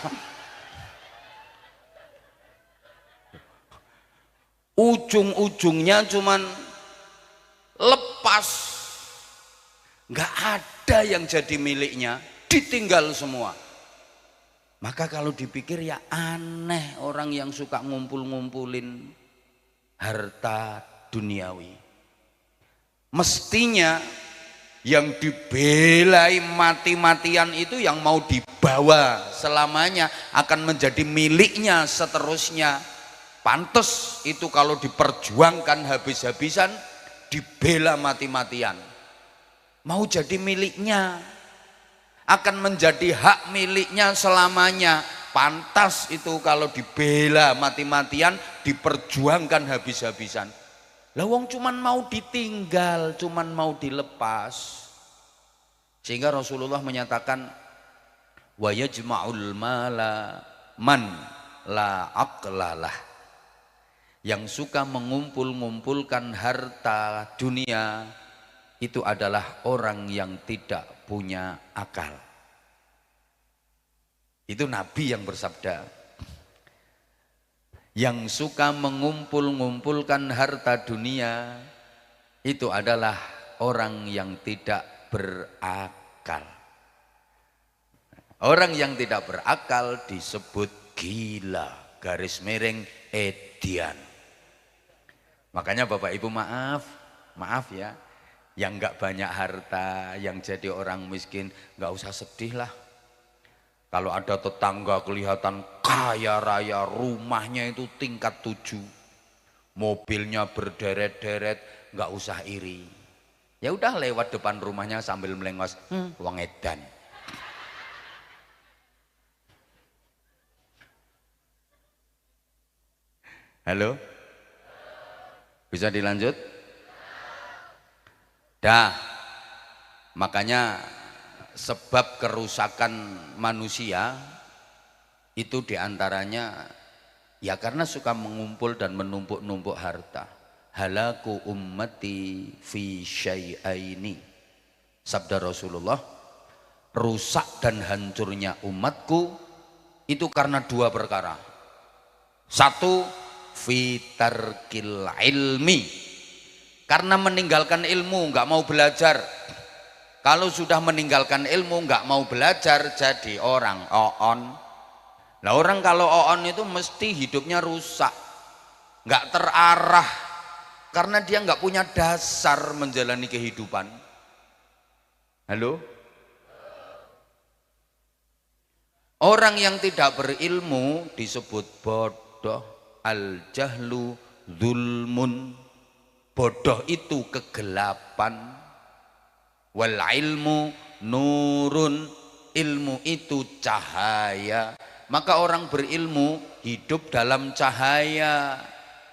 ujung-ujungnya cuman lepas. Nggak ada yang jadi miliknya, ditinggal semua. Maka kalau dipikir ya aneh orang yang suka ngumpul-ngumpulin harta duniawi. Mestinya yang dibelai mati-matian itu yang mau dibawa selamanya akan menjadi miliknya seterusnya. Pantes itu kalau diperjuangkan habis-habisan, dibela mati-matian. Mau jadi miliknya, akan menjadi hak miliknya selamanya. Pantas itu kalau dibela mati-matian, diperjuangkan habis-habisan. Lah wong cuman mau ditinggal, cuman mau dilepas. Sehingga Rasulullah menyatakan wa yajma'ul mala man la aqlalah. Yang suka mengumpul-ngumpulkan harta dunia itu adalah orang yang tidak punya akal. Itu Nabi yang bersabda. Yang suka mengumpul-ngumpulkan harta dunia itu adalah orang yang tidak berakal. Orang yang tidak berakal disebut gila, garis miring edian. Makanya Bapak Ibu maaf ya. Yang nggak banyak harta, yang jadi orang miskin, nggak usah sedih lah. Kalau ada tetangga kelihatan kaya raya, rumahnya itu tingkat 7, mobilnya berderet-deret, nggak usah iri. Ya udah lewat depan rumahnya sambil melengos, wong edan. Halo, bisa dilanjut? Dah, makanya sebab kerusakan manusia itu diantaranya ya karena suka mengumpul dan menumpuk-numpuk harta. Halaku ummati fi syai'aini. Sabda Rasulullah, rusak dan hancurnya umatku itu karena 2 perkara. 1, fi tarkil ilmi. Karena meninggalkan ilmu, nggak mau belajar. Kalau sudah meninggalkan ilmu, nggak mau belajar, jadi orang oon. Nah orang kalau oon itu mesti hidupnya rusak, nggak terarah, karena dia nggak punya dasar menjalani kehidupan. Halo? Orang yang tidak berilmu disebut bodoh. Al-jahlu zulmun. Bodoh itu kegelapan. Wal ilmu nurun. Ilmu itu cahaya. Maka orang berilmu hidup dalam cahaya,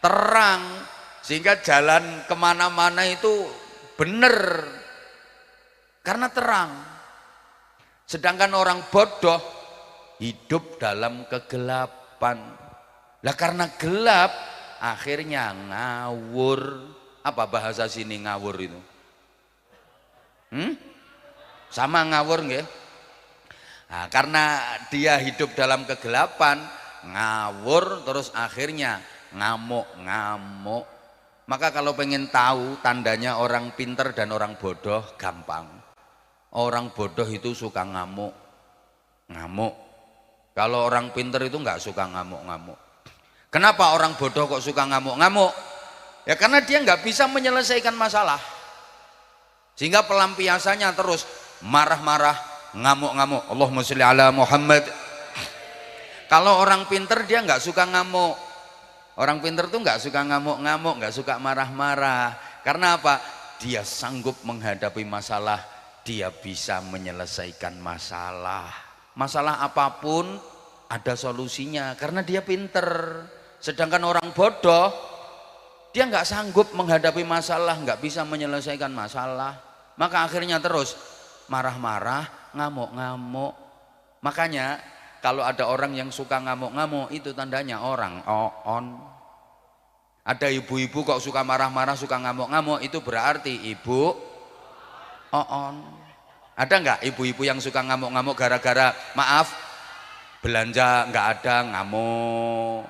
terang, sehingga jalan kemana-mana itu benar karena terang. Sedangkan orang bodoh hidup dalam kegelapan. Lah karena gelap akhirnya ngawur. Apa bahasa sini ngawur itu? Sama ngawur nggih? Nah, karena dia hidup dalam kegelapan, ngawur, terus akhirnya ngamuk-ngamuk. Maka kalau pengen tahu tandanya orang pinter dan orang bodoh, gampang. Orang bodoh itu suka ngamuk. Kalau orang pinter itu nggak suka ngamuk-ngamuk. Kenapa orang bodoh kok suka ngamuk-ngamuk? Ya karena dia nggak bisa menyelesaikan masalah. Sehingga pelampiasannya terus marah-marah, ngamuk-ngamuk. Allahumma sholli ala Muhammad. Kalau orang pinter dia nggak suka ngamuk. Orang pinter tuh nggak suka ngamuk-ngamuk, nggak suka marah-marah. Karena apa? Dia sanggup menghadapi masalah, dia bisa menyelesaikan masalah. Masalah apapun ada solusinya karena dia pinter. Sedangkan orang bodoh dia nggak sanggup menghadapi masalah, nggak bisa menyelesaikan masalah, maka akhirnya terus marah-marah, ngamuk-ngamuk. Makanya kalau ada orang yang suka ngamuk-ngamuk itu tandanya orang on. Ada ibu-ibu kok suka marah-marah, suka ngamuk-ngamuk, itu berarti ibu on. Ada nggak ibu-ibu yang suka ngamuk-ngamuk gara-gara maaf belanja nggak ada, ngamuk,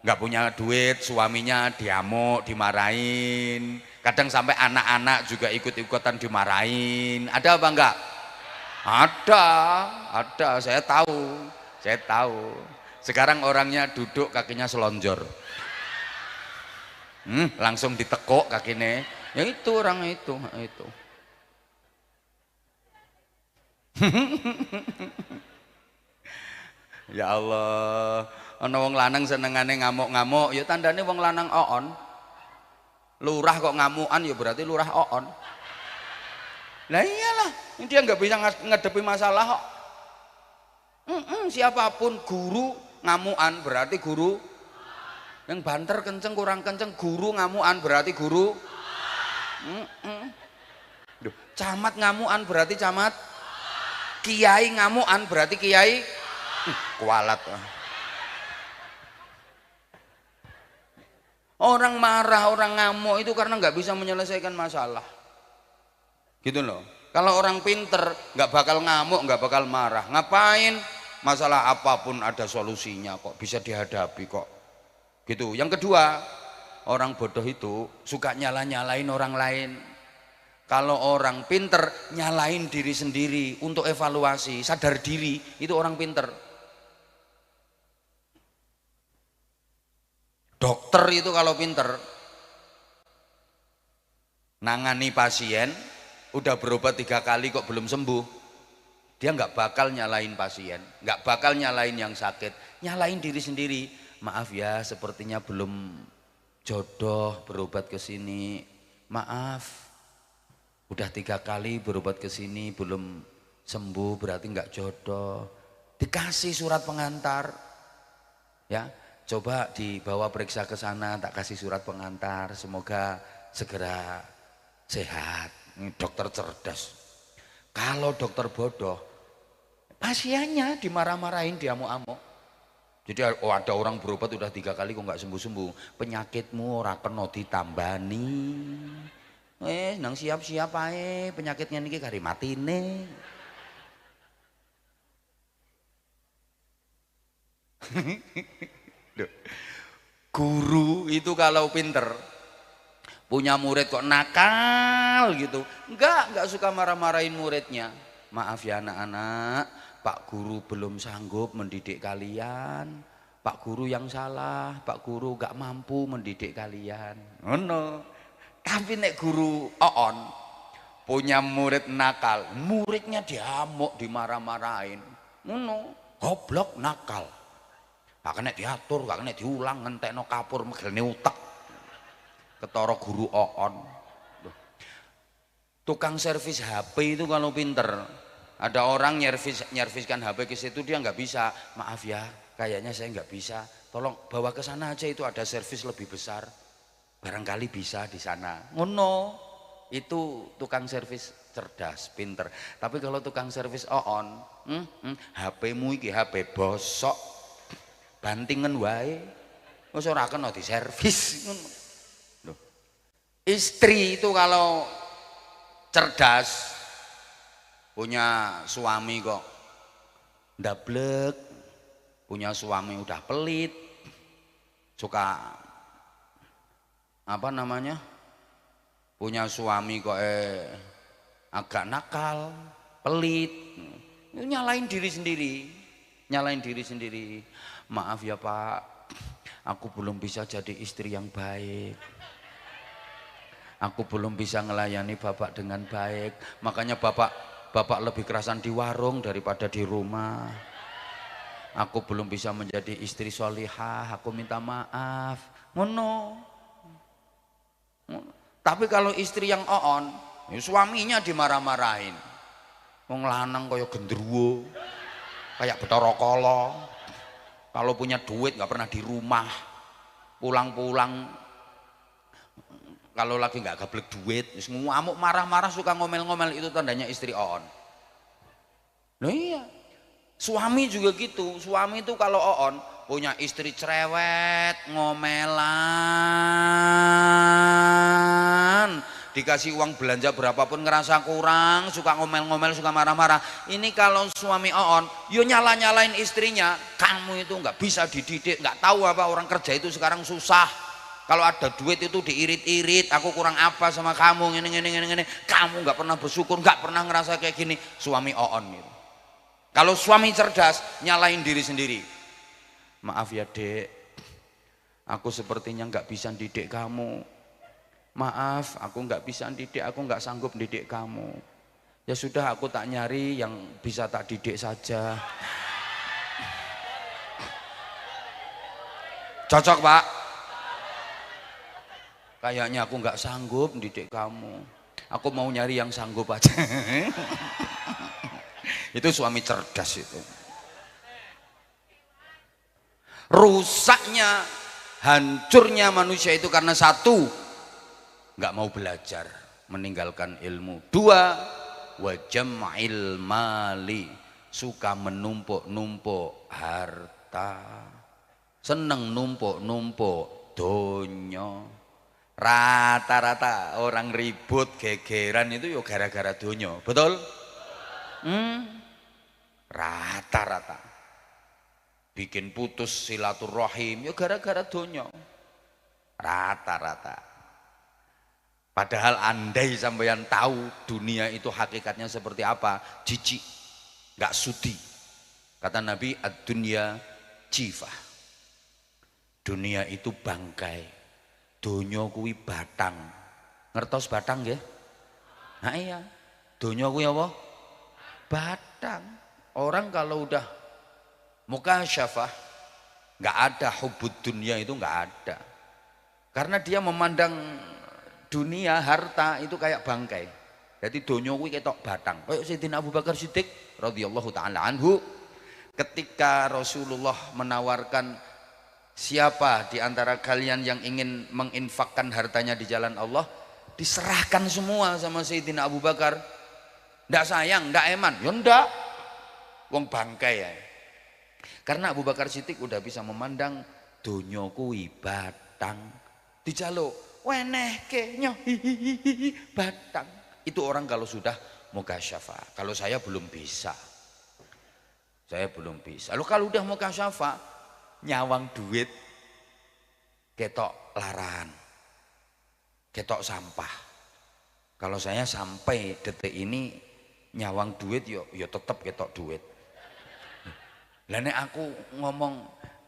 nggak punya duit, suaminya diamuk, dimarahin, kadang sampai anak-anak juga ikut-ikutan dimarahin. Ada apa enggak? Ada, saya tahu. Sekarang orangnya duduk kakinya selonjor, langsung ditekuk kakinya. Ya itu orang itu. Ya Allah, ana wong lanang senengane ngamuk-ngamuk, ya tandane wong lanang oon. Lurah kok ngamukan ya berarti lurah oon. Lah iyalah, dia nggak bisa ngadepi masalah kok. Siapapun guru ngamukan berarti guru. Yang banter kenceng kurang kenceng guru ngamukan berarti guru. Duh, camat ngamukan berarti camat. Kiai ngamukan berarti kiai. Kualat. Orang marah, orang ngamuk itu karena nggak bisa menyelesaikan masalah. Gitu loh. Kalau orang pinter nggak bakal ngamuk, nggak bakal marah. Ngapain? Masalah apapun ada solusinya kok, bisa dihadapi kok. Gitu. Yang kedua, orang bodoh itu suka nyalain orang lain. Kalau orang pinter nyalain diri sendiri untuk evaluasi, sadar diri, itu orang pinter. Dokter itu kalau pinter nangani pasien udah berobat 3 kali kok belum sembuh, dia nggak bakal nyalain pasien, nggak bakal nyalain yang sakit, nyalain diri sendiri. Maaf ya, sepertinya belum jodoh berobat ke sini. Maaf, udah 3 kali berobat ke sini belum sembuh, berarti nggak jodoh. Dikasih surat pengantar, ya. Coba dibawa periksa ke sana, tak kasih surat pengantar, semoga segera sehat. Ini dokter cerdas. Kalau dokter bodoh, pasiennya dimarah-marahin, diamuk-amuk. Jadi ada orang berobat udah 3 kali kok nggak sembuh-sembuh. Penyakitmu ora kena ditambani. Nang siap-siap ae penyakitnya niki kari matine. Guru itu kalau pinter punya murid kok nakal gitu, enggak suka marah-marahin muridnya. Maaf ya anak-anak, Pak Guru belum sanggup mendidik kalian, Pak Guru yang salah, Pak Guru gak mampu mendidik kalian. No. Tapi nek guru oon punya murid nakal, muridnya diamuk, dimarah-marahin, no, goblok nakal. Gak kena diatur, gak kena diulang, ngentekno kapur megelne utek. Ketara guru oon. Tukang servis HP itu kalau pinter, ada orang nyerviskan HP ke situ, dia nggak bisa. Maaf ya, kayaknya saya nggak bisa. Tolong bawa ke sana aja, itu ada servis lebih besar. Barangkali bisa di sana. Ngono. Itu tukang servis cerdas, pinter. Tapi kalau tukang servis oon, HP-mu iki HP bosok. Bantingan wae. Wis ora kena diservis. Istri itu kalau cerdas, punya suami kok ndablek, punya suami udah pelit, suka apa namanya, punya suami kok agak nakal, pelit, nyalain diri sendiri. Maaf ya Pak, aku belum bisa jadi istri yang baik. Aku belum bisa ngelayani Bapak dengan baik. Makanya Bapak lebih kerasan di warung daripada di rumah. Aku belum bisa menjadi istri solihah. Aku minta maaf. Ngono. Tapi kalau istri yang oon, suaminya dimarah-marahin. Wong lanang kaya gendruwo, kayak Bathara Kala. Kalau punya duit nggak pernah di rumah, pulang-pulang kalau lagi nggak gablek duit, ngamuk marah-marah suka ngomel-ngomel, itu tandanya istri Oon. Nah iya, suami juga gitu. Suami itu kalau Oon punya istri cerewet, ngomelan, dikasih uang belanja berapapun ngerasa kurang, suka ngomel-ngomel, suka marah-marah. Ini kalau suami Oon, yo nyala-nyalain istrinya, kamu itu nggak bisa dididik, nggak tahu apa orang kerja itu sekarang susah. Kalau ada duit itu diirit-irit, aku kurang apa sama kamu, gini. Kamu nggak pernah bersyukur, nggak pernah ngerasa kayak gini. Suami Oon gitu. Kalau suami cerdas, nyalain diri sendiri. Maaf ya dek, aku sepertinya nggak bisa didik kamu. Maaf, aku nggak bisa didik, aku nggak sanggup didik kamu. Ya sudah, aku tak nyari yang bisa tak didik saja. Cocok Pak? Kayaknya aku nggak sanggup didik kamu. Aku mau nyari yang sanggup aja. Itu suami cerdas itu. Rusaknya, hancurnya manusia itu karena satu, nggak mau belajar, meninggalkan ilmu. Dua, wa jam'il mali, suka menumpuk-numpuk harta, seneng numpuk-numpuk donya. Rata-rata orang ribut gegeran itu yo gara-gara donya, betul? Rata-rata bikin putus silaturahim yo gara-gara donya, rata-rata. Padahal andai sampeyan tahu dunia itu hakikatnya seperti apa, jijik, nggak sudi. Kata Nabi, ad-dunya jifah, dunia itu bangkai, donya kuwi batang. Ngertos batang nggih? Nah iya, donya kuwi apa? Batang. Orang kalau udah mukasyafah, nggak ada hubud dunia, itu nggak ada. Karena dia memandang dunia, harta itu kayak bangkai. Jadi donya kuwi ketok batang. Kayak Sayyidina Abu Bakar Siddiq radhiyallahu taala anhu, ketika Rasulullah menawarkan, siapa di antara kalian yang ingin menginfakkan hartanya di jalan Allah, diserahkan semua sama Sayyidina Abu Bakar. Ndak sayang, ndak eman, ya ndak, wong bangkai ya. Karena Abu Bakar Siddiq udah bisa memandang donya kuwi batang, dijaluk weneh ke nyoh batang. Itu orang kalau sudah mukasyafah. Kalau saya belum bisa, saya belum bisa. Lalu kalau udah mukasyafah, nyawang duit ketok laran, ketok sampah. Kalau saya sampai detik ini nyawang duit yo tetap ketok duit. Lah nek aku ngomong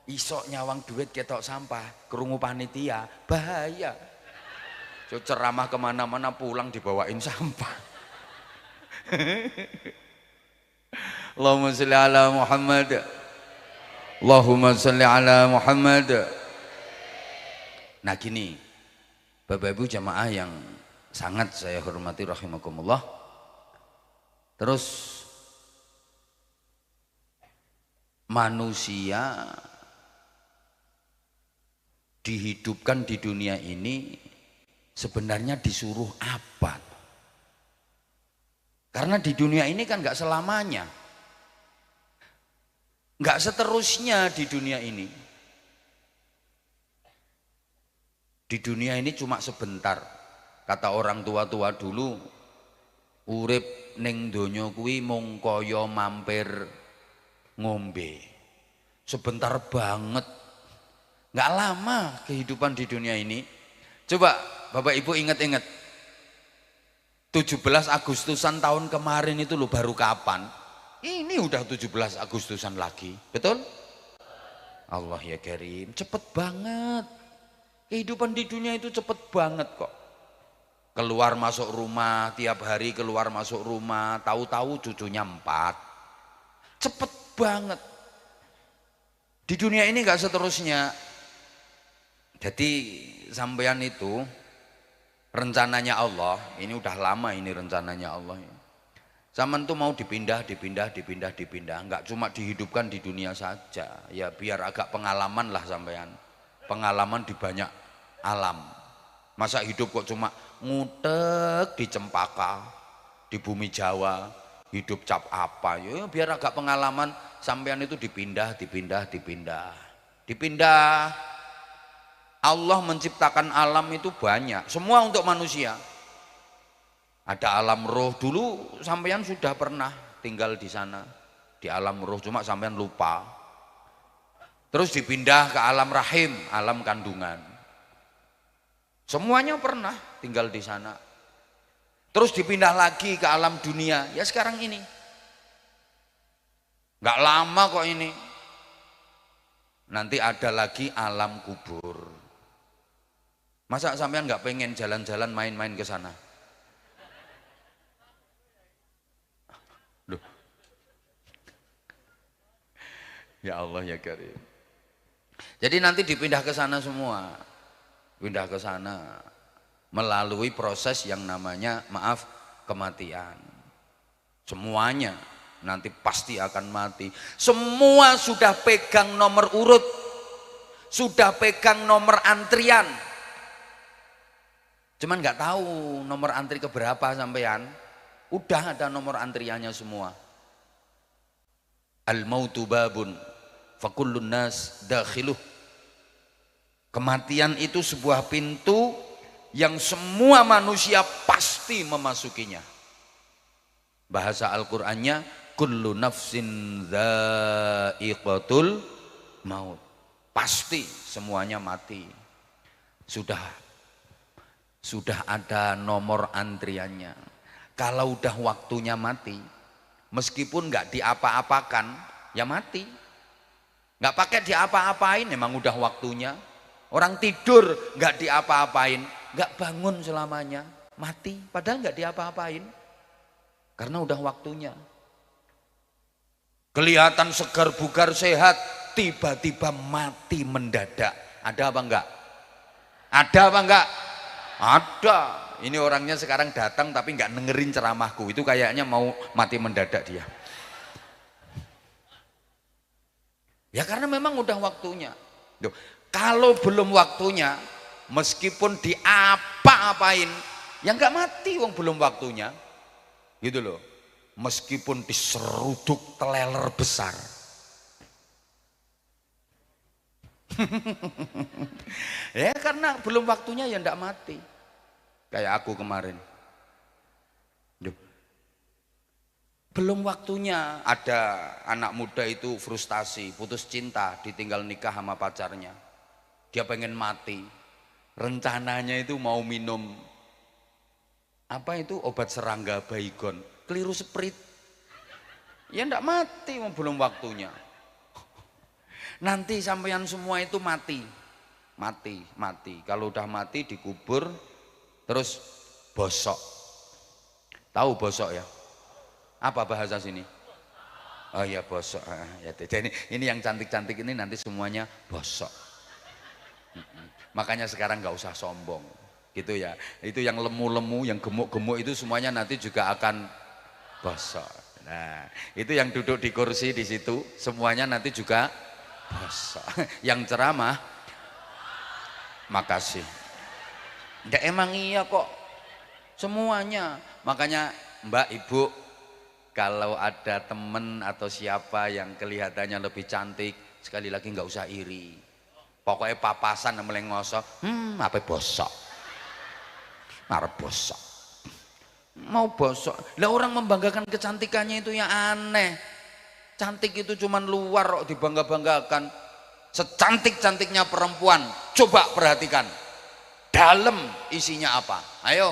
iso nyawang duit ketok sampah, krungu panitia, bahaya. So ceramah kemana-mana pulang dibawain sampah. Allahumma sholli ala Muhammad. Allahumma sholli ala Muhammad. Nah gini, Bapak Ibu jamaah yang sangat saya hormati rahimakumullah. Terus manusia dihidupkan di dunia ini sebenarnya disuruh apa? Karena di dunia ini kan nggak selamanya, nggak seterusnya di dunia ini. Di dunia ini cuma sebentar. Kata orang tua-tua dulu, urip ning donya kuwi mung kaya mampir ngombe. Sebentar banget. Nggak lama kehidupan di dunia ini. Coba Bapak Ibu ingat-ingat, 17 Agustusan tahun kemarin itu loh, baru kapan? Ini udah 17 Agustusan lagi, betul? Allah ya Karim, cepet banget. Kehidupan di dunia itu cepet banget kok. Keluar masuk rumah, tiap hari keluar masuk rumah, tahu-tahu cucunya 4. Cepet banget. Di dunia ini gak seterusnya. Jadi sampean itu rencananya Allah, ini udah lama ini rencananya Allah. Zaman tuh mau dipindah, enggak cuma dihidupkan di dunia saja. Ya biar agak pengalaman lah sampean. Pengalaman di banyak alam. Masa hidup kok cuma ngutek di Cempaka, di bumi Jawa, hidup cap apa. Ya biar agak pengalaman sampean itu dipindah. Allah menciptakan alam itu banyak, semua untuk manusia. Ada alam roh, dulu sampean sudah pernah tinggal di sana, di alam roh, cuma sampean lupa. Terus dipindah ke alam rahim, alam kandungan. Semuanya pernah tinggal di sana. Terus dipindah lagi ke alam dunia, ya sekarang ini. Nggak lama kok ini. Nanti ada lagi alam kubur. Masa sampean nggak pengen jalan-jalan main-main ke sana? Loh. Ya Allah ya Karim. Jadi nanti dipindah ke sana semua. Pindah ke sana melalui proses yang namanya kematian. Semuanya nanti pasti akan mati. Semua sudah pegang nomor urut, sudah pegang nomor antrian. Cuman nggak tahu nomor antri keberapa sampean. Udah ada nomor antriannya semua. Al-mautu babun fakullun nas dakhiluh. Kematian itu sebuah pintu yang semua manusia pasti memasukinya. Bahasa Al-Qur'annya kullu nafsin dha'iqatul maut. Pasti semuanya mati. Sudah ada nomor antriannya. Kalau udah waktunya mati, meskipun nggak diapa-apakan, ya mati. Nggak pakai diapa-apain, memang udah waktunya. Orang tidur nggak diapa-apain, nggak bangun selamanya, mati. Padahal nggak diapa-apain, karena udah waktunya. Kelihatan segar bugar sehat, tiba-tiba mati mendadak. Ada apa enggak? Ada apa enggak? Ada. Ini orangnya sekarang datang tapi nggak dengerin ceramahku. Itu kayaknya mau mati mendadak dia. Ya karena memang udah waktunya. Duh, kalau belum waktunya, meskipun diapa-apain, ya nggak mati wong belum waktunya. Gitu loh. Meskipun diseruduk teleler besar. Ya karena belum waktunya ya ndak mati. Kayak aku kemarin. Duh. Belum waktunya, ada anak muda itu frustasi, putus cinta, ditinggal nikah sama pacarnya. Dia pengen mati. Rencananya itu mau minum apa itu obat serangga Baygon, keliru sprit. Ya ndak mati, belum waktunya. Nanti sampean semua itu mati. Kalau udah mati dikubur, terus bosok. Tahu bosok ya? Apa bahasa sini? Oh ya bosok. Ya, jadi ini yang cantik-cantik ini nanti semuanya bosok. Makanya sekarang nggak usah sombong, gitu ya. Itu yang lemu-lemu, yang gemuk-gemuk itu semuanya nanti juga akan bosok. Nah, itu yang duduk di kursi di situ semuanya nanti juga bosok. Yang ceramah, makasih. Nggak emang iya kok, semuanya. Makanya Mbak, Ibu, kalau ada temen atau siapa yang kelihatannya lebih cantik, sekali lagi nggak usah iri. Pokoknya papasan melengosok, apa bosok, ngarep bosok, mau bosok. Lah orang membanggakan kecantikannya itu yang aneh. Cantik itu cuman luar kok dibangga-banggakan. Secantik-cantiknya perempuan, coba perhatikan dalam isinya apa. Ayo,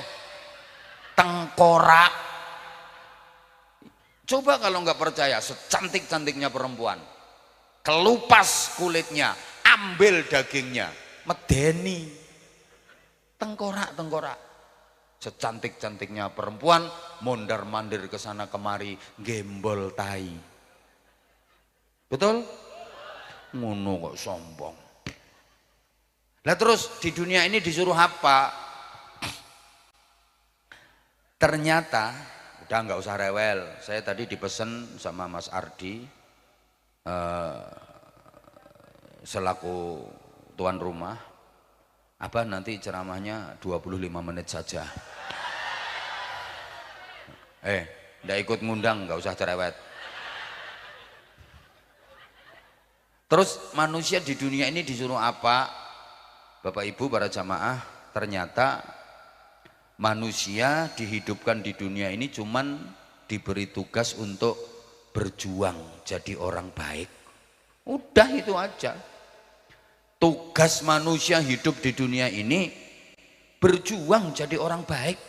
tengkorak. Coba kalau nggak percaya, secantik-cantiknya perempuan, kelupas kulitnya, ambil dagingnya, medeni, tengkorak. Secantik-cantiknya perempuan, mondar-mandir ke sana kemari, gembol tai. Betul? Ngono kok sombong. Lah terus di dunia ini disuruh apa? Ternyata Udah nggak usah rewel. Saya tadi dipesan sama Mas Ardi selaku tuan rumah, Abah nanti ceramahnya 25 menit saja. Ndak ikut ngundang, nggak usah cerewet. Terus manusia di dunia ini disuruh apa? Bapak Ibu para jamaah, ternyata manusia dihidupkan di dunia ini cuman diberi tugas untuk berjuang jadi orang baik. Udah itu aja. Tugas manusia hidup di dunia ini berjuang jadi orang baik.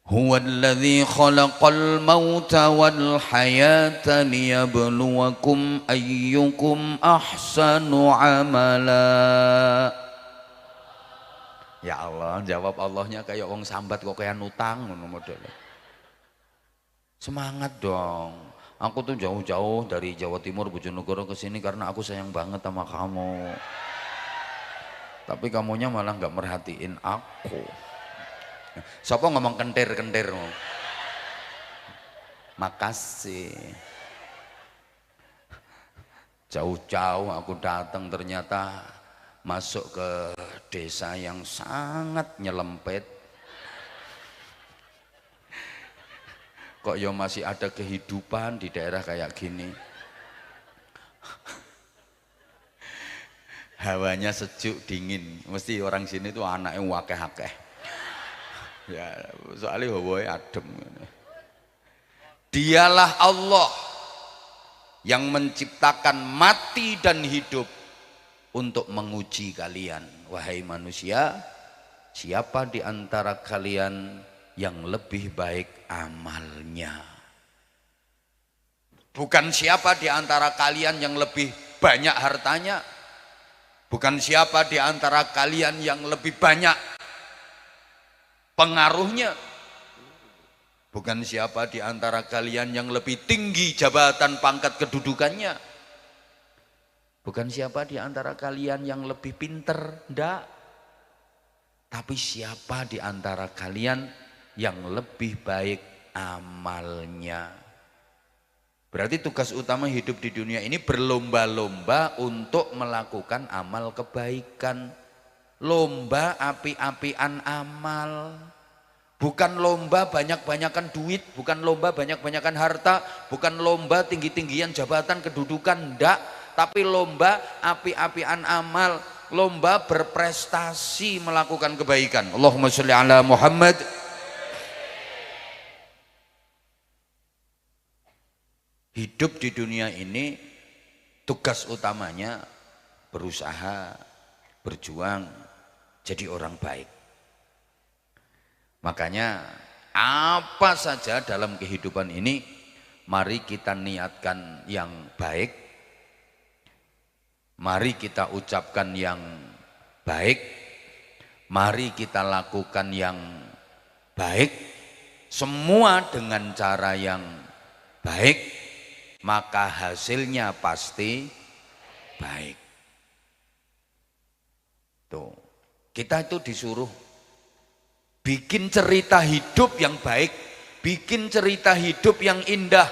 Huwallazi khalaqal mauta wal hayata liyabluwakum ayyukum ahsanu amala. Ya Allah, jawab Allahnya kayak wong sambat kok kayak nutang ngono modelnya. Semangat dong. Aku tuh jauh-jauh dari Jawa Timur Bojonegoro ke sini karena aku sayang banget sama kamu. Tapi kamunya malah nggak merhatiin aku. Siapa ngomong kentir-kentir? Makasih. Jauh-jauh aku datang ternyata masuk ke desa yang sangat nyelempet. Kok ya masih ada kehidupan di daerah kayak gini. Hawanya sejuk dingin. Mesti orang sini tuh anaknya wakeh-akeh. Ya, soalnya hawae adem. Dialah Allah yang menciptakan mati dan hidup untuk menguji kalian. Wahai manusia, siapa di antara kalian yang lebih baik amalnya? Bukan siapa di antara kalian yang lebih banyak hartanya, bukan siapa di antara kalian yang lebih banyak pengaruhnya, bukan siapa di antara kalian yang lebih tinggi jabatan pangkat kedudukannya, bukan siapa di antara kalian yang lebih pinter, enggak. Tapi siapa di antara kalian yang lebih baik amalnya. Berarti tugas utama hidup di dunia ini berlomba-lomba untuk melakukan amal kebaikan. Lomba api-apian amal. Bukan lomba banyak-banyakan duit, bukan lomba banyak-banyakan harta, bukan lomba tinggi-tinggian jabatan kedudukan, enggak. Tapi lomba api-apian amal, lomba berprestasi melakukan kebaikan. Allahumma sholli ala Muhammad. Hidup di dunia ini tugas utamanya berusaha, berjuang, jadi orang baik. Makanya apa saja dalam kehidupan ini mari kita niatkan yang baik, mari kita ucapkan yang baik, mari kita lakukan yang baik, semua dengan cara yang baik, maka hasilnya pasti baik. Tuh, kita itu disuruh bikin cerita hidup yang baik, bikin cerita hidup yang indah.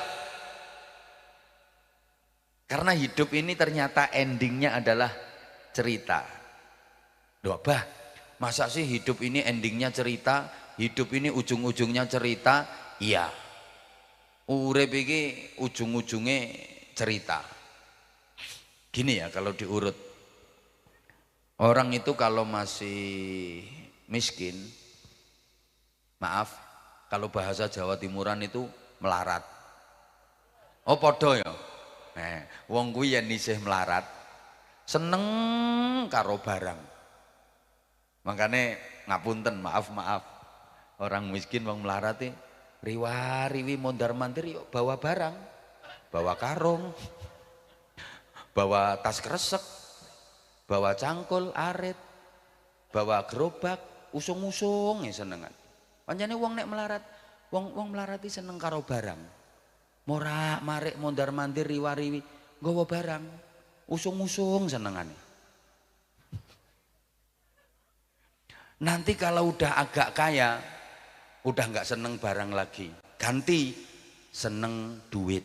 Karena hidup ini ternyata endingnya adalah cerita. Loh, Bah, masa sih hidup ini endingnya cerita, hidup ini ujung-ujungnya cerita? Iya. Urip iki ujung-ujungnya cerita. Gini ya kalau diurut. Orang itu kalau masih miskin, maaf, kalau bahasa Jawa Timuran itu melarat. Oh podo ya. Wong kuwi yen isih melarat, seneng karo barang. Makanya ngapunten, maaf. Orang miskin wong melarat riwa-riwi mondar-mandir yuk bawa barang, bawa karung, bawa tas kresek, bawa cangkul arit, bawa gerobak, usung-usung ya senengan. Pancene wong nek melarat, wong melarat iki seneng karo barang. Morak-marik mondar-mandir riwa-riwi nggawa barang, usung-usung senengane. Nanti kalau udah agak kaya, udah nggak seneng barang lagi, ganti seneng duit.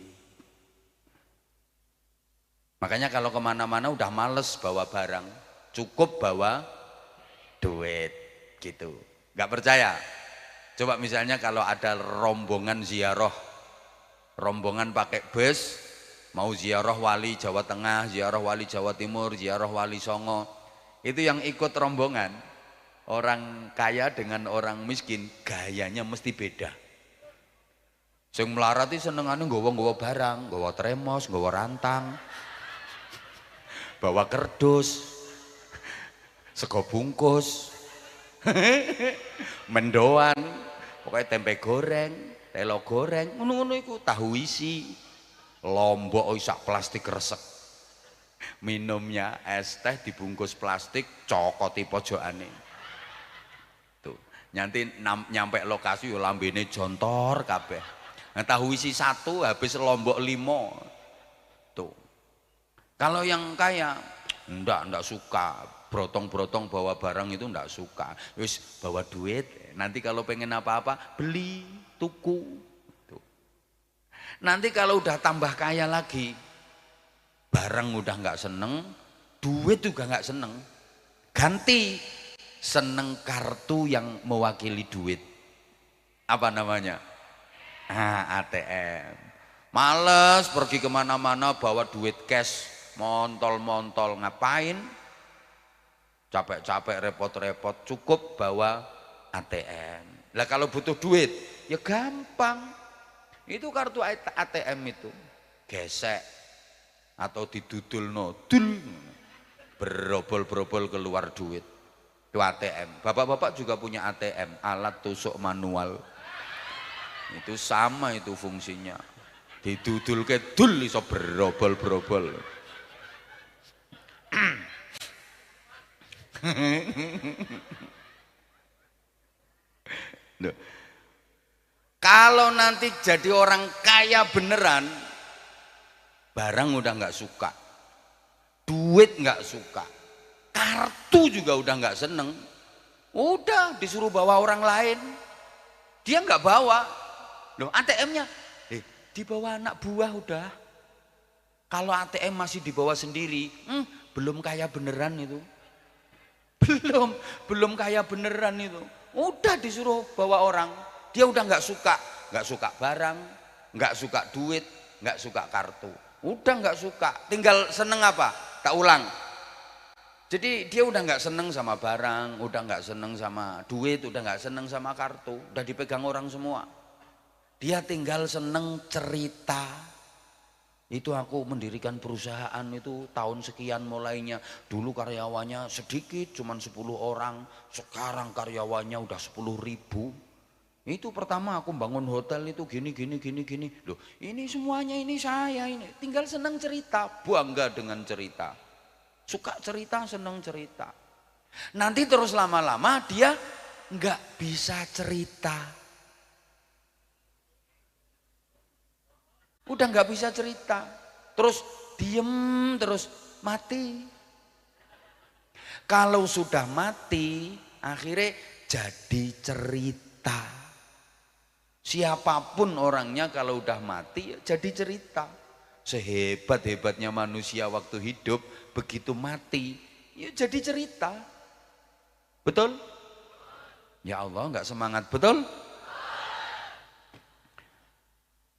Makanya kalau kemana-mana udah males bawa barang, cukup bawa duit gitu. Nggak percaya? Coba misalnya kalau ada rombongan ziarah, rombongan pakai bus, mau ziarah wali Jawa Tengah, ziarah wali Jawa Timur, ziarah wali Songo, itu yang ikut rombongan, orang kaya dengan orang miskin, gayanya mesti beda. Sing melarat itu senengane nggawa barang, nggawa tremos, nggawa rantang, bawa kerdus, sego bungkus, mendoan, pokoknya tempe goreng, telo goreng, ngono-ngono iku, tahu isi, lombok sak plastik resek. Minumnya es teh dibungkus plastik, cokoti pojokane. Tuh, nanti nyampe lokasi yo lambene jontor kabeh. Nah, tahu isi 1 habis lombok 5. Tuh. Kalau yang kaya ndak suka brotong-brotong bawa barang itu ndak suka. Wis bawa duit, nanti kalau pengen apa-apa beli, tuku. Tuh. Nanti kalau udah tambah kaya lagi, barang udah nggak seneng, duit juga nggak seneng, ganti seneng kartu yang mewakili duit. Apa namanya? ATM. Males pergi kemana-mana bawa duit cash, montol-montol, ngapain? Capek-capek, repot-repot, cukup bawa ATM. Lah kalau butuh duit, ya gampang. Itu kartu ATM itu, gesek atau didudul nodul, berobol-berobol keluar duit. Itu ATM. Bapak-bapak juga punya ATM, alat tusuk manual. Itu sama itu fungsinya, didudul ke dul iso berobol-berobol. Kalau nanti jadi orang kaya beneran, barang udah nggak suka, duit nggak suka, kartu juga udah nggak seneng, udah disuruh bawa orang lain, dia nggak bawa. Loh, ATM-nya dibawa anak buah udah. Kalau ATM masih dibawa sendiri, belum kaya beneran itu. Belum kaya beneran itu. Udah disuruh bawa orang, dia udah nggak suka barang, nggak suka duit, nggak suka kartu. Udah nggak suka, tinggal seneng apa? Tak ulang. Jadi dia udah nggak seneng sama barang, udah nggak seneng sama duit, udah nggak seneng sama kartu, udah dipegang orang semua. Dia tinggal seneng cerita. Itu aku mendirikan perusahaan itu tahun sekian mulainya. Dulu karyawannya sedikit, cuman 10 orang. Sekarang karyawannya udah 10.000. Itu pertama aku bangun hotel itu gini. Loh, ini semuanya ini saya ini. Tinggal seneng cerita, bangga dengan cerita. Suka cerita, seneng cerita. Nanti terus lama-lama dia nggak bisa cerita. Udah nggak bisa cerita, terus diem, terus mati. Kalau sudah mati, akhirnya jadi cerita. Siapapun orangnya kalau udah mati, jadi cerita. Sehebat-hebatnya manusia waktu hidup, begitu mati, ya jadi cerita. Betul? Ya Allah, nggak semangat, betul?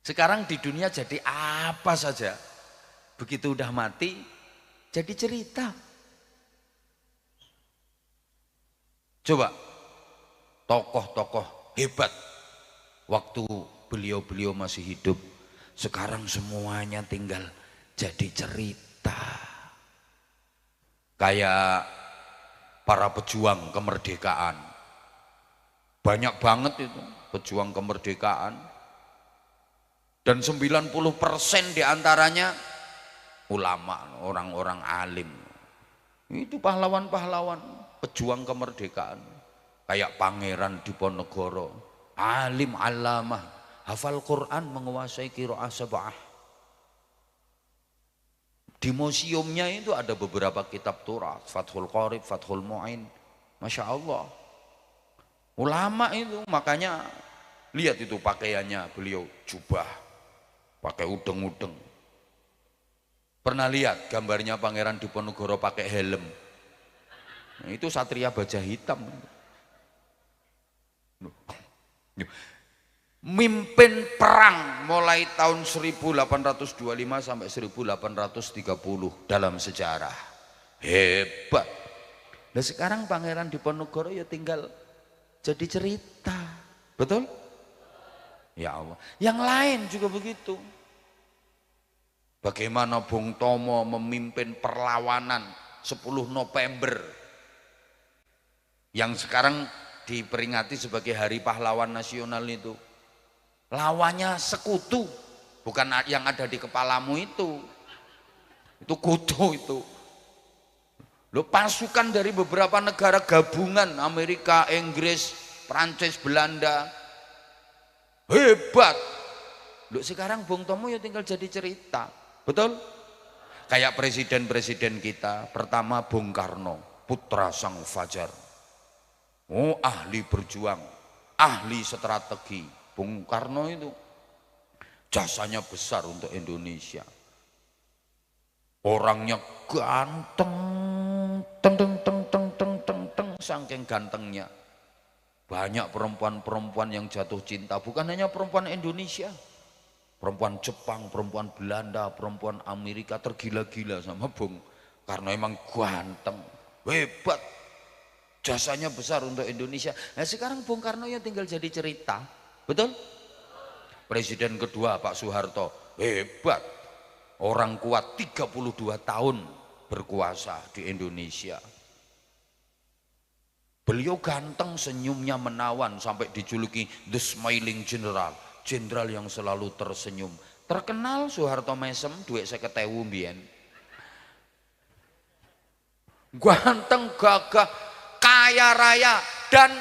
Sekarang di dunia jadi apa saja, begitu udah mati jadi cerita. Coba tokoh-tokoh hebat waktu beliau-beliau masih hidup, sekarang semuanya tinggal jadi cerita. Kayak para pejuang kemerdekaan, banyak banget itu pejuang kemerdekaan. Dan 90% diantaranya ulama, orang-orang alim. Itu pahlawan-pahlawan, pejuang kemerdekaan. Kayak Pangeran Diponegoro, alim alamah, hafal Quran, menguasai qiraah sab'ah. Di museumnya itu ada beberapa kitab turas, Fathul Qorib, Fathul Mu'in. Masya Allah. Ulama itu, makanya Lihat itu pakaiannya beliau, jubah, pakai udeng-udeng. Pernah lihat gambarnya Pangeran Diponegoro pakai helm? Nah, itu Satria Baja Hitam. Mimpin perang mulai tahun 1825 sampai 1830 dalam sejarah. Hebat. Nah sekarang Pangeran Diponegoro ya tinggal jadi cerita. Betul? Ya Allah. Yang lain juga begitu. Bagaimana Bung Tomo memimpin perlawanan 10 November yang sekarang diperingati sebagai Hari Pahlawan Nasional itu. Lawannya sekutu, bukan yang ada di kepalamu itu. Itu kutu itu. Loh, pasukan dari beberapa negara gabungan, Amerika, Inggris, Prancis, Belanda. Hebat. Loh, sekarang Bung Tomo ya tinggal jadi cerita. Betul? Kayak presiden-presiden kita, pertama Bung Karno, putra sang fajar. Oh, ahli berjuang, ahli strategi. Bung Karno itu jasanya besar untuk Indonesia. Orangnya ganteng, teng teng teng teng teng teng teng, saking gantengnya. Banyak perempuan-perempuan yang jatuh cinta, bukan hanya perempuan Indonesia. Perempuan Jepang, perempuan Belanda, perempuan Amerika tergila-gila sama Bung Karno, emang ganteng, hebat. Jasanya besar untuk Indonesia. Nah sekarang Bung Karno ya tinggal jadi cerita. Betul? Presiden kedua Pak Soeharto, hebat. Orang kuat 32 tahun berkuasa di Indonesia. Beliau ganteng, senyumnya menawan, sampai dijuluki The Smiling General, jenderal yang selalu tersenyum. Terkenal Soeharto mesem duit 50.000 mbiyen. Ganteng, gagah, kaya raya dan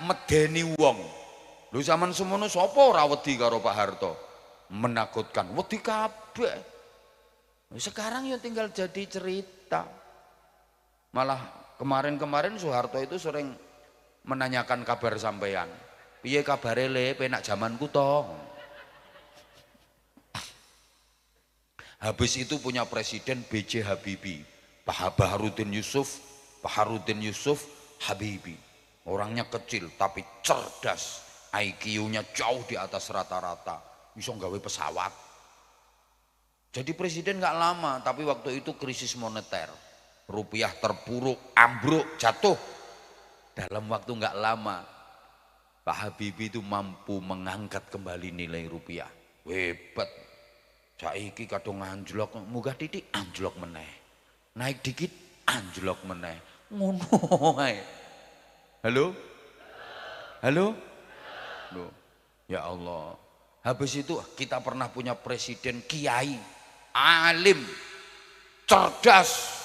medeni wong. Lho zaman semono sapa ora wedi karo Pak Harto? Menakutkan, wedi kabeh. Sekarang ya tinggal jadi cerita. Malah kemarin-kemarin Soeharto itu sering menanyakan kabar sampean. Piye kabare le, penak zamanku toh. Habis itu punya presiden B.J. Habibie, Pak Baharudin Yusuf, Habibie. Orangnya kecil tapi cerdas, IQ-nya jauh di atas rata-rata, bisa nggawe pesawat. Jadi presiden nggak lama, tapi waktu itu krisis moneter. Rupiah terpuruk, ambruk, jatuh. Dalam waktu nggak lama, Pak Habibie itu mampu mengangkat kembali nilai rupiah. Hebat. Saiki kadung anjlok, munggah titik anjlok meneh. Naik dikit anjlok meneh. Ngono ae. Halo? Halo? Loh, ya Allah. Habis itu kita pernah punya presiden kiai, alim, cerdas,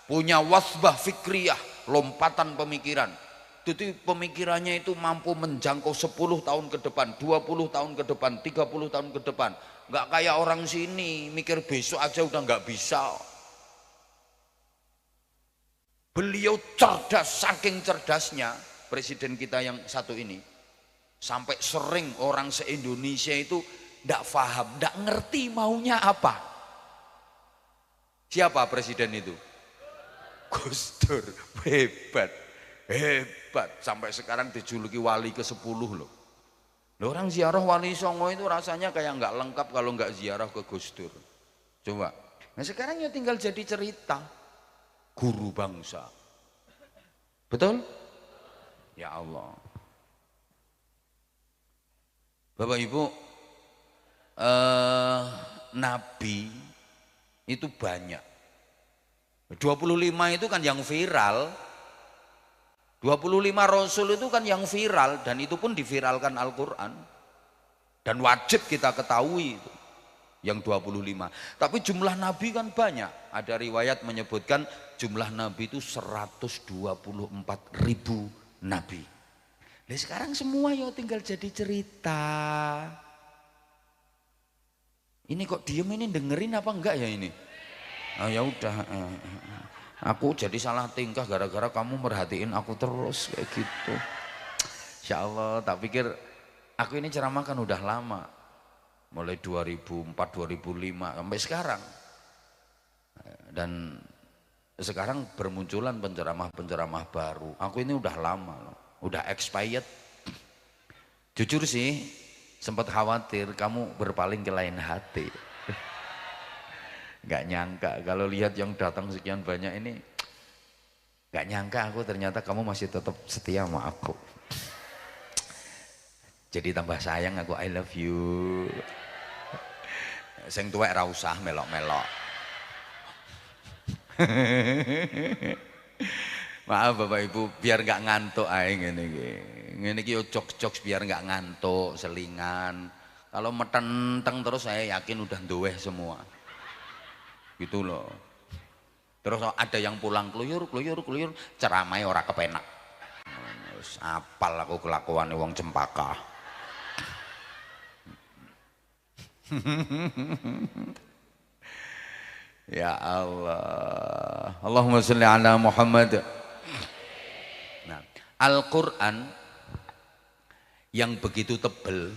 punya wasbah fikriyah, lompatan pemikiran. Jadi pemikirannya itu mampu menjangkau 10 tahun ke depan, 20 tahun ke depan, 30 tahun ke depan. Nggak kayak orang sini, mikir besok aja udah nggak bisa. Beliau cerdas, saking cerdasnya presiden kita yang satu ini, sampai sering orang se-Indonesia itu nggak paham, nggak ngerti maunya apa. Siapa presiden itu? Gus Dur. Hebat, hebat. Sampai sekarang dijuluki wali ke-10 loh. Loh, orang ziarah Wali Songo itu rasanya kayak nggak lengkap kalau nggak ziarah ke Gus Dur. Coba. Nah sekarang ya tinggal jadi cerita. Guru bangsa. Betul? Ya Allah. Bapak Ibu, Nabi itu banyak. 25 itu kan yang viral. 25 Rasul itu kan yang viral, dan itu pun diviralkan Al-Quran. Dan wajib kita ketahui itu, yang 25. Tapi jumlah Nabi kan banyak. Ada riwayat menyebutkan jumlah Nabi itu 124.000 Nabi. Nah sekarang semua ya tinggal jadi cerita. Ini kok diem ini, dengerin apa enggak ya ini? Oh ya udah, aku jadi salah tingkah gara-gara kamu merhatiin aku terus kayak gitu. Insya Allah, tak pikir Aku ini ceramah kan udah lama, mulai 2004, 2005 sampai sekarang. Dan sekarang bermunculan penceramah-penceramah baru. Aku ini udah lama loh, udah expired. Jujur sih, sempat khawatir kamu berpaling ke lain hati. Gak nyangka kalau lihat yang datang sekian banyak ini, gak nyangka aku ternyata kamu masih tetap setia sama aku. Jadi tambah sayang aku, I love you. Sing tuwek ra usah melok-melok. Maaf Bapak Ibu, biar nggak ngantuk ae ngene iki. Ngene iki yo jokes biar nggak ngantuk, selingan. Kalau metenteng terus saya yakin udah nduweh semua. Gitu loh. Terus ada yang pulang kluyur, ceramahnya ora kepenak. Wis apal aku kelakuane wong Cempaka. Ya Allah, Allahumma sholli ala Muhammad. Nah, Al-Quran yang begitu tebel,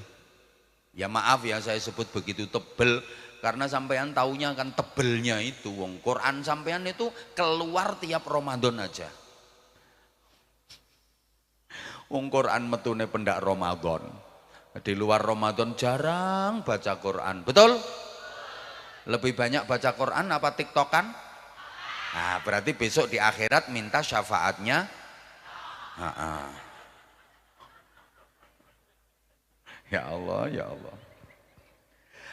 ya maaf ya saya sebut begitu tebel karena sampean taunya kan tebelnya itu, wong Quran sampean itu keluar tiap Ramadan aja. Wong Quran metune pendak Ramadan, di luar Ramadan jarang baca Quran, betul? Lebih banyak baca Quran apa TikTokan? Nah, berarti besok di akhirat minta syafaatnya. Ya Allah, ya Allah.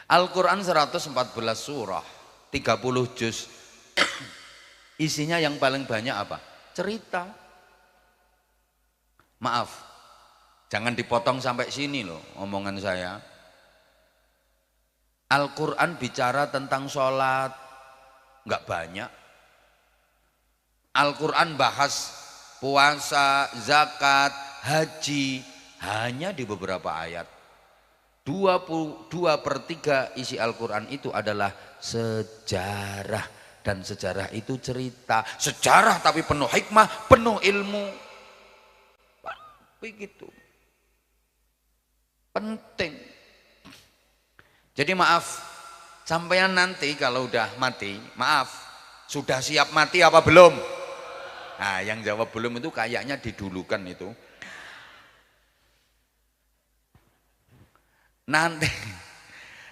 Al-Quran 114 surah, 30 juz. Isinya yang paling banyak apa? Cerita. Maaf, jangan dipotong sampai sini loh omongan saya. Al-Quran bicara tentang sholat, nggak banyak. Al-Quran bahas puasa, zakat, haji, hanya di beberapa ayat. 2/3 isi Al-Quran itu adalah sejarah. Dan sejarah itu cerita. Sejarah tapi penuh hikmah, penuh ilmu. Begitu. Penting. Jadi maaf, sampean nanti kalau udah mati, maaf, sudah siap mati apa belum? Nah, yang jawab belum itu kayaknya didulukan itu.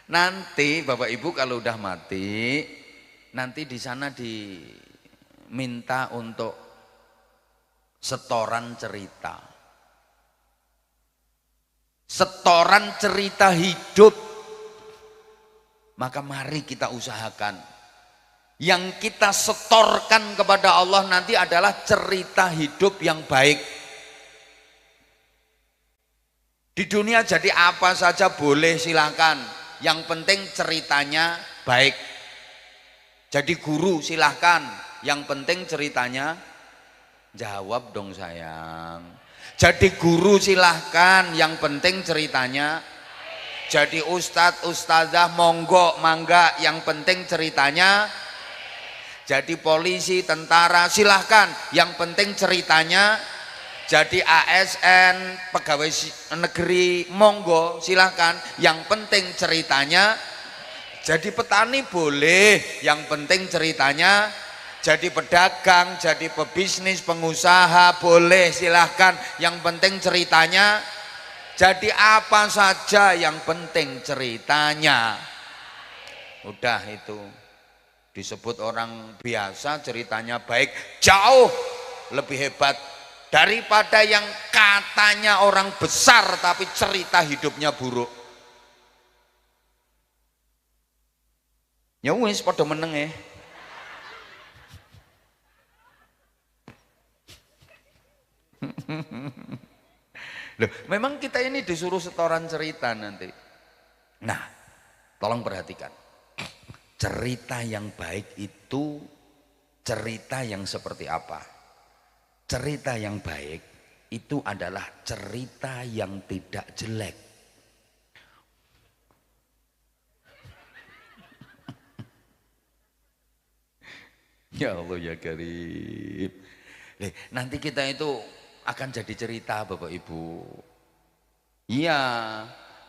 Nanti Bapak Ibu kalau udah mati, nanti di sana diminta untuk setoran cerita. Setoran cerita hidup. Maka mari kita usahakan yang kita setorkan kepada Allah nanti adalah cerita hidup yang baik. Di dunia jadi apa saja boleh, silakan. Yang penting ceritanya baik. Jadi guru silahkan. Yang penting ceritanya, jawab dong sayang. Jadi guru silahkan. Yang penting ceritanya. Jadi ustadz, ustazah, monggo, mangga, yang penting ceritanya. Jadi polisi, tentara, silahkan, yang penting ceritanya. Jadi ASN, pegawai negeri, monggo, silahkan, yang penting ceritanya. Jadi petani boleh, yang penting ceritanya. Jadi pedagang, jadi pebisnis, pengusaha, boleh, silahkan, yang penting ceritanya. Jadi apa saja yang penting ceritanya. Udah itu disebut orang biasa ceritanya baik, jauh lebih hebat daripada yang katanya orang besar tapi cerita hidupnya buruk. Ya wis padha meneng. Loh, memang kita ini disuruh setoran cerita nanti. Nah, tolong perhatikan. Cerita yang baik itu cerita yang seperti apa? Cerita yang baik itu adalah cerita yang tidak jelek. Ya Allah ya Karim. Nanti kita itu akan jadi cerita Bapak Ibu. Iya,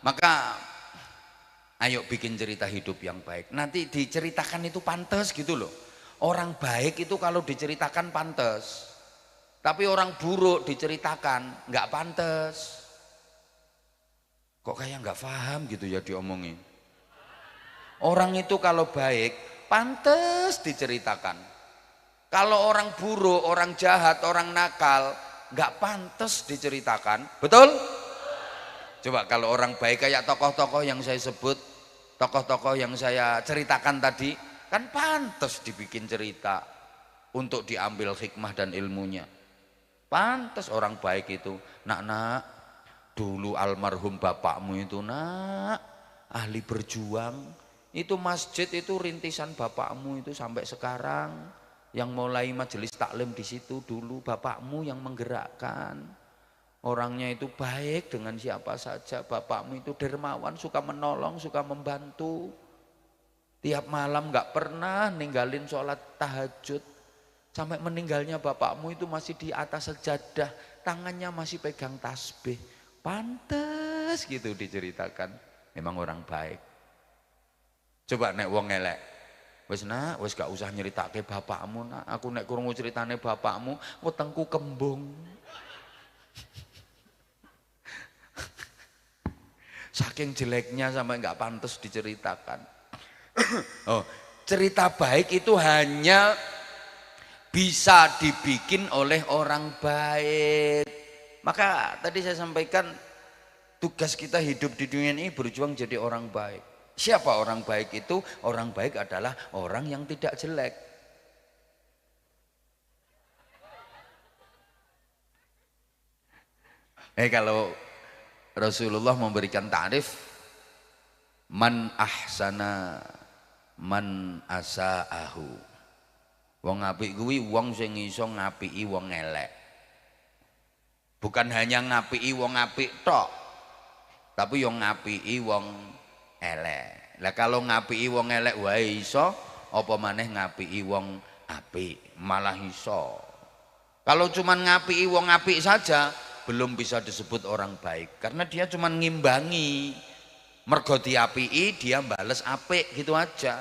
maka ayo bikin cerita hidup yang baik. Nanti diceritakan itu pantas gitu loh. Orang baik itu kalau diceritakan pantas. Tapi orang buruk diceritakan nggak pantas. Kok kayak nggak paham gitu ya diomongin. Orang itu kalau baik pantas diceritakan. Kalau orang buruk, orang jahat, orang nakal nggak pantas diceritakan. Betul? Coba kalau orang baik kayak tokoh-tokoh yang saya sebut, tokoh-tokoh yang saya ceritakan tadi, kan pantas dibikin cerita untuk diambil hikmah dan ilmunya. Pantas orang baik itu. Nak, dulu almarhum bapakmu itu nak, ahli berjuang. Itu masjid itu rintisan bapakmu itu sampai sekarang. Yang mulai majelis taklim di situ dulu bapakmu yang menggerakkan. Orangnya itu baik dengan siapa saja. Bapakmu itu dermawan, suka menolong, suka membantu. Tiap malam gak pernah ninggalin sholat tahajud. Sampai meninggalnya bapakmu itu masih di atas sejadah. Tangannya masih pegang tasbih. Pantes gitu diceritakan. Memang orang baik. Coba nek wong elek. Wis nak, wis gak usah nyeritake bapakmu nak. Aku nek krungu ceritane bapakmu, wetengku kembung. Saking jeleknya sampai nggak pantas diceritakan. Oh, cerita baik itu hanya bisa dibikin oleh orang baik. Maka tadi saya sampaikan tugas kita hidup di dunia ini berjuang jadi orang baik. Siapa orang baik itu? Orang baik adalah orang yang tidak jelek. Kalau Rasulullah memberikan ta'rif man ahsana man asa'ahu. Wong apik kuwi wong sing iso ngapiki wong elek. Bukan hanya ngapiki wong apik tok, tapi yo ngapiki wong elek. Lah kalau ngapiki wong elek wae iso, apa maneh ngapiki wong apik, malah iso. Kalau cuman ngapiki wong apik saja belum bisa disebut orang baik karena dia cuma ngimbangi, mergo diapii dia bales apik gitu aja.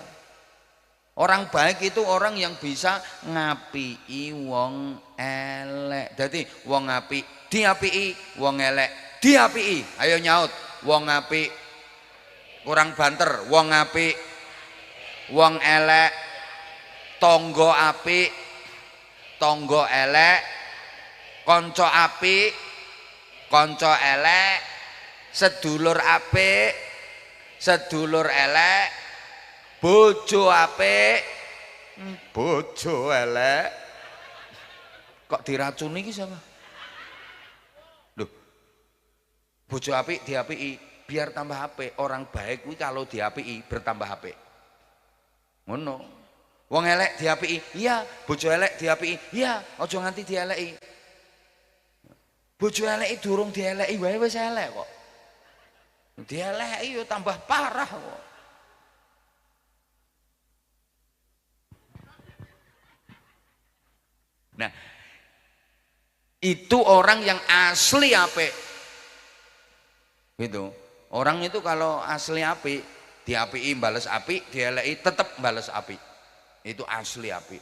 Orang baik itu orang yang bisa ngapii wong elek. Jadi wong apik diapii, wong elek diapii. Ayo nyaut, wong apik kurang banter, wong apik, wong elek, tonggo apik, tonggo elek, konco apik, konco elek, sedulur apik, sedulur elek, bojo apik, bojo elek. Kok diracuni iki sama? Loh. Bojo apik diapiki biar tambah apik. Orang baik kuwi kalau diapiki bertambah apik. Ngono. Wong elek diapiki, iya, bojo elek diapiki, iya, aja nganti dieleki. Bojo eleki durung dieleki wae wis elek kok. Dieleki yo tambah parah kok. Nah, itu orang yang asli apik. Gitu. Orang itu kalau asli apik, diapiki bales apik, dieleki tetep bales apik. Itu asli apik.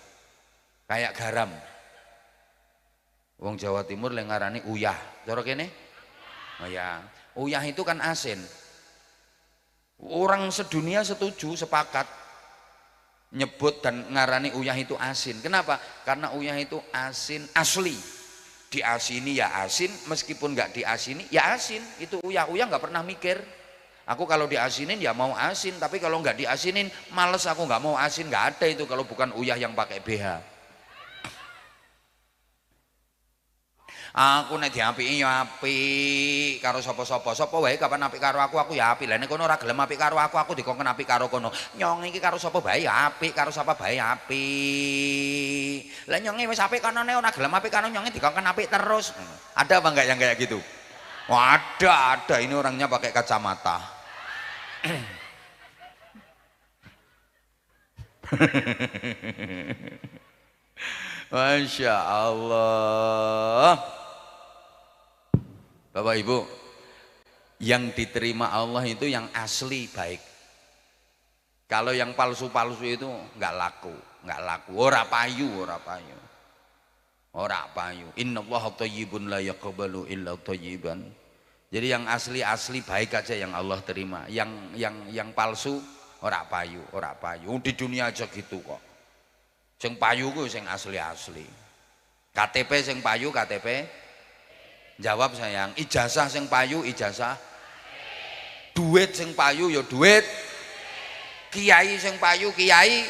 Kayak garam. Wong Jawa Timur yang ngarani uyah. Cara kene? Oh ya. Uyah itu kan asin. Orang sedunia setuju, sepakat nyebut dan ngarani uyah itu asin. Kenapa? Karena uyah itu asin asli. Diasini ya asin, meskipun nggak diasini ya asin. Itu uyah. Uyah nggak pernah mikir. Aku kalau diasinin ya mau asin, tapi kalau nggak diasinin males, aku nggak mau asin. Nggak ada itu kalau bukan uyah yang pakai BH. Aku nek diapiki ya apik karo sapa-sapa. Sapa wae kapan apik karo aku ya apik. Lah nek kono ora gelem apik karo aku dikongkon apik karo kono. Nyong iki karo sapa bae ya apik, karo sapa bae apik. Lah nyonge wis apik kono nek ora gelem apik karo nyonge dikongkon apik terus. Ada apa enggak yang kayak gitu? Oh, ada. Ini orangnya pakai kacamata. Masya Allah. Bapak Ibu, Yang diterima Allah itu yang asli baik. Kalau yang palsu-palsu itu nggak laku, nggak laku. Ora payu, ora payu. Ora payu. Innallaha thayyibun la yaqbalu illa thayyiban. Jadi yang asli-asli baik aja yang Allah terima. Yang palsu ora payu, ora payu. Di dunia aja gitu kok. Sing payu ku sing asli-asli. KTP sing payu KTP. Jawab sayang. Ijazah sing payu ijazah. Duit sing payu ya duit. Kiai sing payu kiai.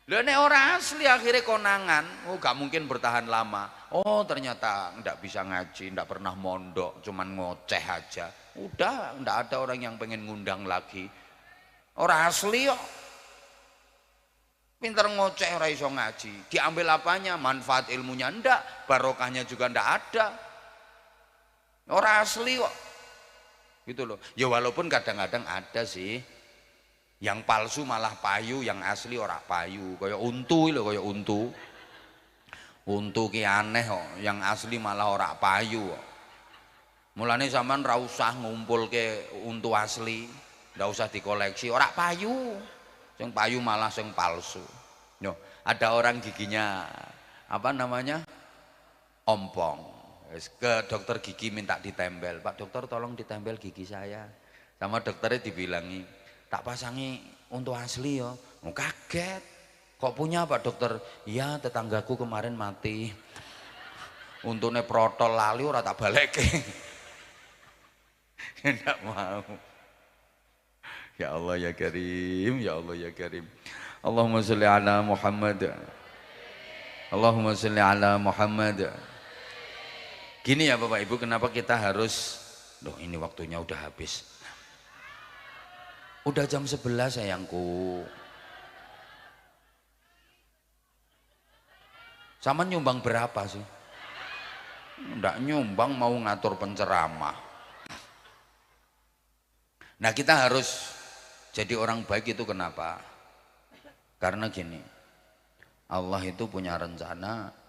Lha nek ora asli akhirnya konangan, oh gak mungkin bertahan lama. Oh ternyata ndak bisa ngaji, ndak pernah mondok, cuman ngoceh aja. Udah ndak ada orang yang pengen ngundang lagi. Ora asli kok. Pinter ngoceh ora iso ngaji. Diambil apanya? Manfaat ilmunya ndak, barokahnya juga ndak ada. Ora asli kok. Gitu loh. Ya walaupun kadang-kadang ada sih yang palsu malah payu, yang asli ora payu. Kayak untu lho, kayak untu. Untu ki aneh kok, yang asli malah ora payu kok. Mulane sampean ra usah ngumpulke untu asli, ndak usah dikoleksi, ora payu. Sing payu malah sing palsu. Yo, ada orang giginya apa namanya? Ompong. Ke dokter gigi minta ditempel, Pak dokter tolong ditempel gigi saya. Sama dokternya dibilangi, tak pasangi untuk asli ya. Oh, kaget, kok punya Pak dokter? Iya tetanggaku kemarin mati. Untune protol lali ora tak balekke. Enggak mau. Ya Allah ya Karim, ya Allah ya Karim. Allahumma sholli ala Muhammad. Allahumma sholli ala Muhammad. Gini ya Bapak Ibu, kenapa kita harus, loh ini waktunya udah habis. Udah jam 11 sayangku. Sama nyumbang berapa sih? Nggak nyumbang, mau ngatur penceramah. Nah kita harus jadi orang baik itu kenapa? Karena gini, Allah itu punya rencana.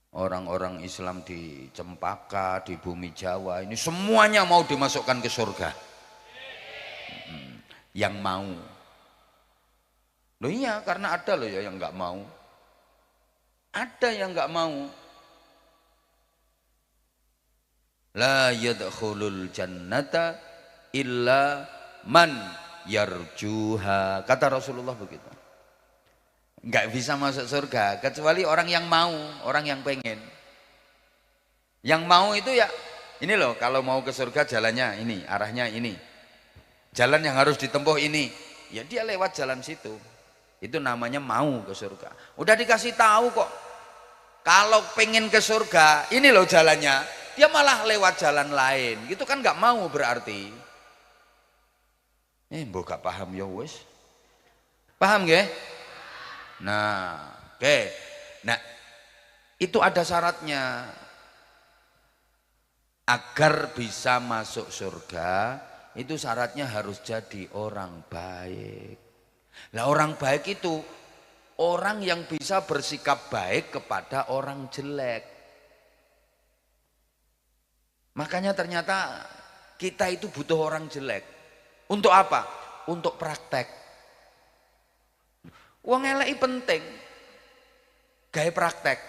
Orang-orang Islam di Cempaka, di bumi Jawa ini semuanya mau dimasukkan ke surga. Yang mau. Loh iya, karena ada loh ya yang nggak mau. Ada yang nggak mau. La yadkhulul jannata illa man yarjuha. Kata Rasulullah begitu. Nggak bisa masuk surga kecuali orang yang mau, orang yang pengen. Yang mau itu ya ini loh, kalau mau ke surga jalannya ini, arahnya ini, jalan yang harus ditempuh ini, ya dia lewat jalan situ. Itu namanya mau ke surga. Udah dikasih tahu kok, kalau pengen ke surga ini loh jalannya, dia malah lewat jalan lain. Gitu kan nggak mau berarti. Mbok gak paham ya wis. Paham nggih? Nah, oke. Nah, itu ada syaratnya. Agar bisa masuk surga, itu syaratnya harus jadi orang baik. Nah, orang baik itu orang yang bisa bersikap baik kepada orang jelek. Makanya ternyata kita itu butuh orang jelek. Untuk apa? Untuk praktek. Wong eleki penting, gawe praktek.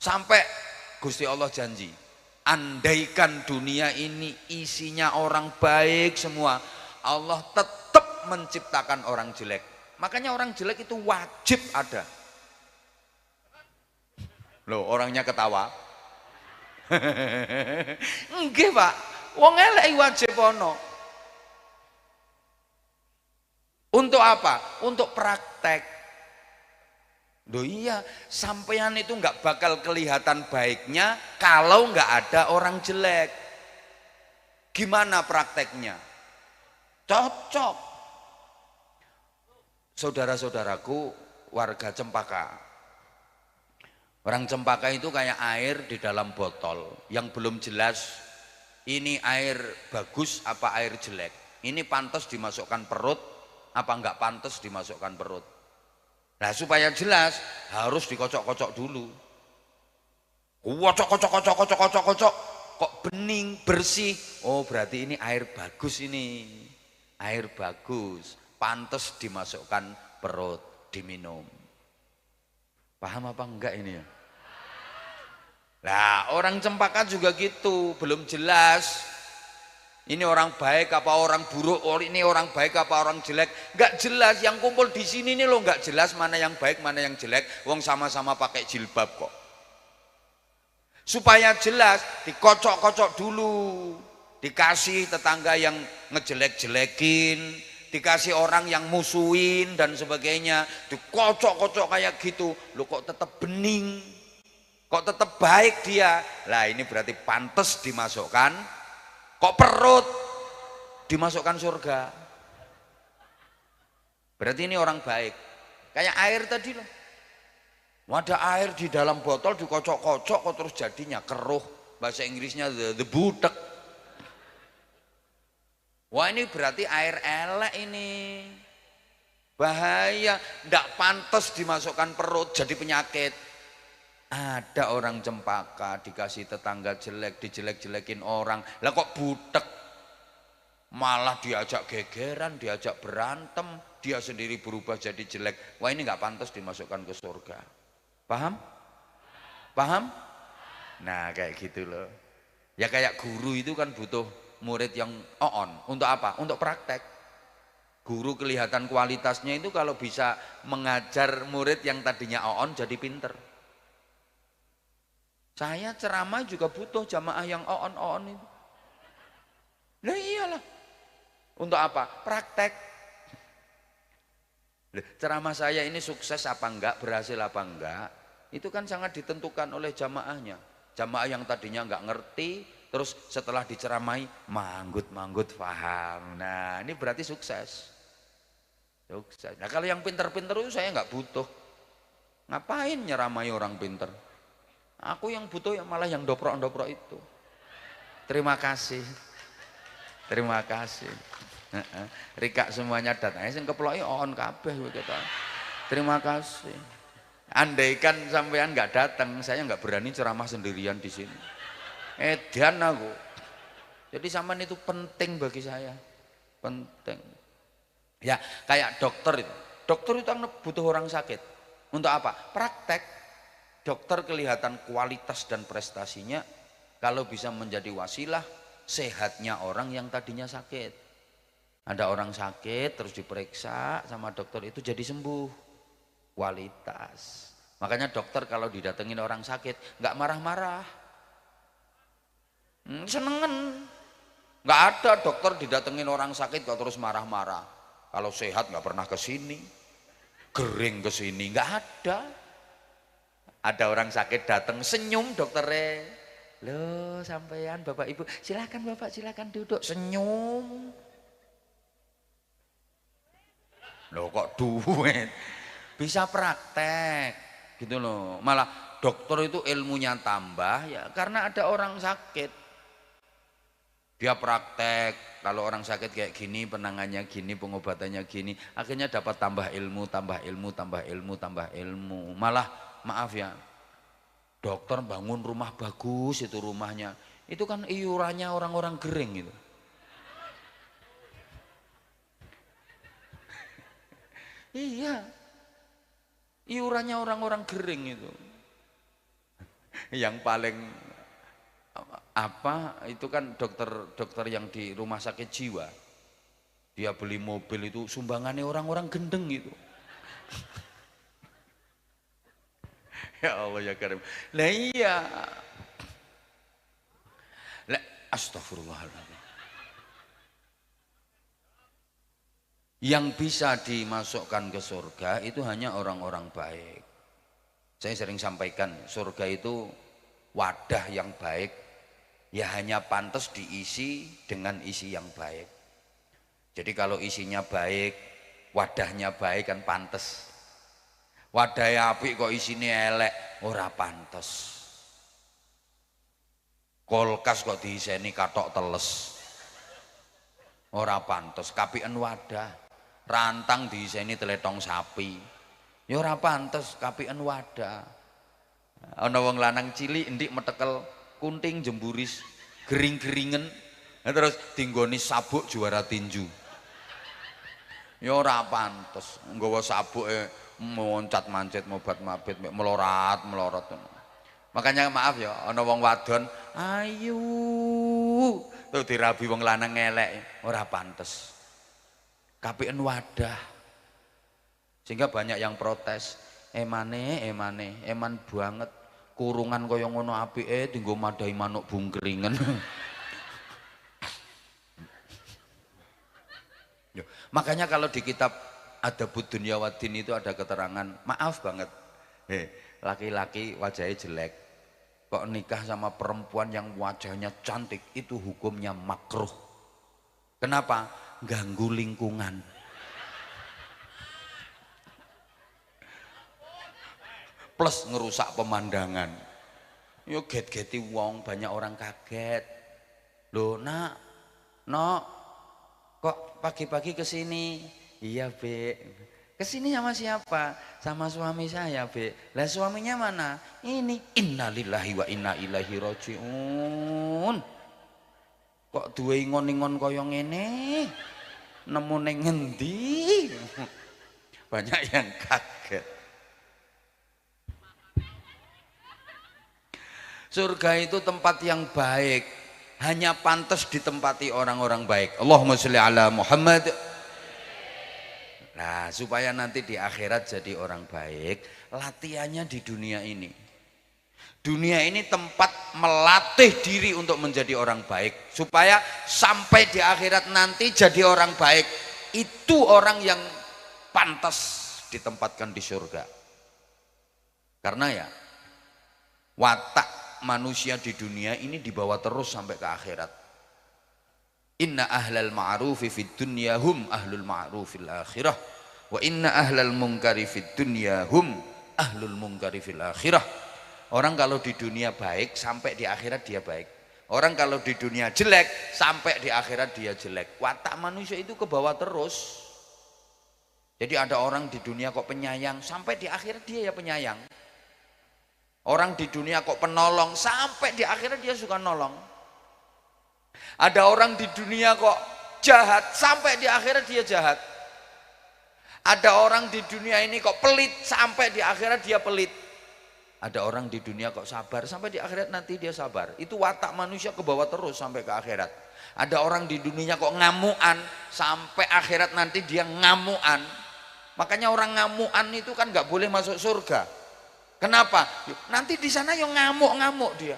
Sampai Gusti Allah janji, andaikan dunia ini isinya orang baik semua, Allah tetap menciptakan orang jelek. Makanya orang jelek itu wajib ada. Loh, orangnya ketawa. Nggih, Pak. Wong eleki wajib ono. Untuk apa? Untuk praktek. Loh iya, sampean itu nggak bakal kelihatan baiknya kalau nggak ada orang jelek. Gimana prakteknya? Cocok. Saudara-saudaraku warga Cempaka. Orang Cempaka itu kayak air di dalam botol yang belum jelas ini air bagus apa air jelek. Ini pantas dimasukkan perut apa enggak pantas dimasukkan perut. Nah supaya jelas harus dikocok-kocok dulu. Kocok kocok kocok kocok kocok kocok kok bening, bersih. Oh, berarti ini air bagus ini. Air bagus, pantas dimasukkan perut, diminum. Paham apa enggak ini ya? Nah, orang Cempaka juga gitu, belum jelas. Ini orang baik apa orang buruk? Oh, ini orang baik apa orang jelek? Enggak jelas. Yang kumpul di sini nih lo enggak jelas mana yang baik, mana yang jelek. Wong sama-sama pakai jilbab kok. Supaya jelas, dikocok-kocok dulu, dikasih tetangga yang ngejelek-jelekin, dikasih orang yang musuhin dan sebagainya, dikocok-kocok kayak gitu. Lo kok tetap bening, kok tetap baik dia. Lah ini berarti pantas dimasukkan, kok perut dimasukkan surga. Berarti ini orang baik. Kayak air tadi loh. Ada air di dalam botol dikocok-kocok kok terus jadinya keruh. Bahasa Inggrisnya the butek. Wah, ini berarti air elek ini. Bahaya, ndak pantas dimasukkan perut jadi penyakit. Ada orang Cempaka dikasih tetangga jelek, dijelek-jelekin orang. Lah kok butek? Malah diajak gegeran, diajak berantem, dia sendiri berubah jadi jelek. Wah, ini nggak pantas dimasukkan ke surga. Paham? Paham? Nah, kayak gitu loh. Ya kayak guru itu kan butuh murid yang on. Untuk apa? Untuk praktek. Guru kelihatan kualitasnya itu kalau bisa mengajar murid yang tadinya on jadi pinter. Saya ceramah juga butuh jamaah yang on itu. Nah iyalah. Untuk apa? Praktek. Ceramah saya ini sukses apa enggak, berhasil apa enggak, itu kan sangat ditentukan oleh jamaahnya. Jamaah yang tadinya enggak ngerti, terus setelah diceramai manggut-manggut paham. Nah ini berarti sukses. Sukses. Nah kalau yang pinter-pinter itu saya enggak butuh. Ngapain nyeramai orang pinter? Aku yang butuh malah yang dobrok-dobrok itu. Terima kasih. Terima kasih. Rika semuanya datang, sing keploki on kabeh kita. Terima kasih. Andaikan sampean nggak datang, saya nggak berani ceramah sendirian di sini. Edan aku. Jadi sampean itu penting bagi saya, penting. Ya kayak dokter itu. Dokter itu butuh orang sakit. Untuk apa? Praktek. Dokter kelihatan kualitas dan prestasinya kalau bisa menjadi wasilah sehatnya orang yang tadinya sakit. Ada orang sakit terus diperiksa sama dokter itu jadi sembuh, kualitas. Makanya dokter kalau didatengin orang sakit nggak marah-marah, senengen. Nggak ada dokter didatengin orang sakit kok terus marah-marah. Kalau sehat nggak pernah kesini, kering kesini, nggak ada. Ada orang sakit datang senyum dokternya, loh sampean bapak ibu silakan bapak silakan duduk, senyum. Loh kok duit, bisa praktek gitu loh. Malah dokter itu ilmunya tambah ya karena ada orang sakit. Dia praktek, kalau orang sakit kayak gini, penangannya gini, pengobatannya gini, akhirnya dapat tambah ilmu, tambah ilmu, tambah ilmu, tambah ilmu. Malah maaf ya, dokter bangun rumah bagus itu rumahnya, itu kan iurannya orang-orang gering gitu. Iya, iurannya orang-orang gering itu. Yang paling apa itu kan dokter yang di rumah sakit jiwa, dia beli mobil itu sumbangannya orang-orang gendeng gitu. Ya Allah ya Karim. Lah iya. Lah astagfirullahaladzim. Yang bisa dimasukkan ke surga itu hanya orang-orang baik. Saya sering sampaikan, surga itu wadah yang baik, ya hanya pantas diisi dengan isi yang baik. Jadi kalau isinya baik, wadahnya baik kan pantas. Wadahnya apik kok isinya elek, ora pantas. Kulkas kok diiseni katok teles, ora pantas. Kapiken wadah. Rantang diiseni teletong sapi, ya ora pantes, kapiken wadah. Ana wong lanang cilik ndik metekel kunting jemburis gering-geringen terus tinggoni sabuk juara tinju. Ya ora pantes nggawa sabuke moncat mancet mobat mabit melorat. Makanya maaf ya ana wong wadon ayu terus dirabi wong lanang ngelek ora pantes. Kapiken wadah. Sehingga banyak yang protes. Eman banget kurungan kaya ngono apike dienggo madahi manuk bungkringen. Makanya kalau di kitab Adabud Dunya Waddin itu ada keterangan, maaf banget, laki-laki wajahnya jelek, kok nikah sama perempuan yang wajahnya cantik, itu hukumnya makruh. Kenapa? Ganggu lingkungan. Plus ngerusak pemandangan. Yo get-geti wong, banyak orang kaget. Loh nak, kok pagi-pagi kesini? Iya Be. Kesini sama siapa? Sama suami saya Be. Lah suaminya mana? Ini. Innalillahi wa inna ilaihi rajiun. Kok duwe ingon-ingon kaya ngene? Nemu ning ngendi? Banyak yang kaget. Surga itu tempat yang baik, hanya pantas ditempati orang-orang baik. Allahumma sholli ala Muhammad. Nah, supaya nanti di akhirat jadi orang baik, latihannya di dunia ini. Dunia ini tempat melatih diri untuk menjadi orang baik, supaya sampai di akhirat nanti jadi orang baik. Itu orang yang pantas ditempatkan di surga. Karena ya, watak manusia di dunia ini dibawa terus sampai ke akhirat. Inna ahlal ma'rufi fid dunya hum ahlul ma'rufil akhirah wa inna ahlal munkari fid dunya hum ahlul munkari fil akhirah. Orang kalau di dunia baik sampai di akhirat dia baik. Orang kalau di dunia jelek sampai di akhirat dia jelek. Watak manusia itu ke bawah terus. Jadi ada orang di dunia kok penyayang, sampai di akhirat dia ya penyayang. Orang di dunia kok penolong, sampai di akhirat dia suka nolong. Ada orang di dunia kok jahat, sampai di akhirat dia jahat. Ada orang di dunia ini kok pelit, sampai di akhirat dia pelit. Ada orang di dunia kok sabar, sampai di akhirat nanti dia sabar. Itu watak manusia ke bawah terus sampai ke akhirat. Ada orang di dunia kok ngamuan, sampai akhirat nanti dia ngamuan. Makanya orang ngamuan itu kan nggak boleh masuk surga. Kenapa? Nanti di sana yang ngamuk-ngamuk dia.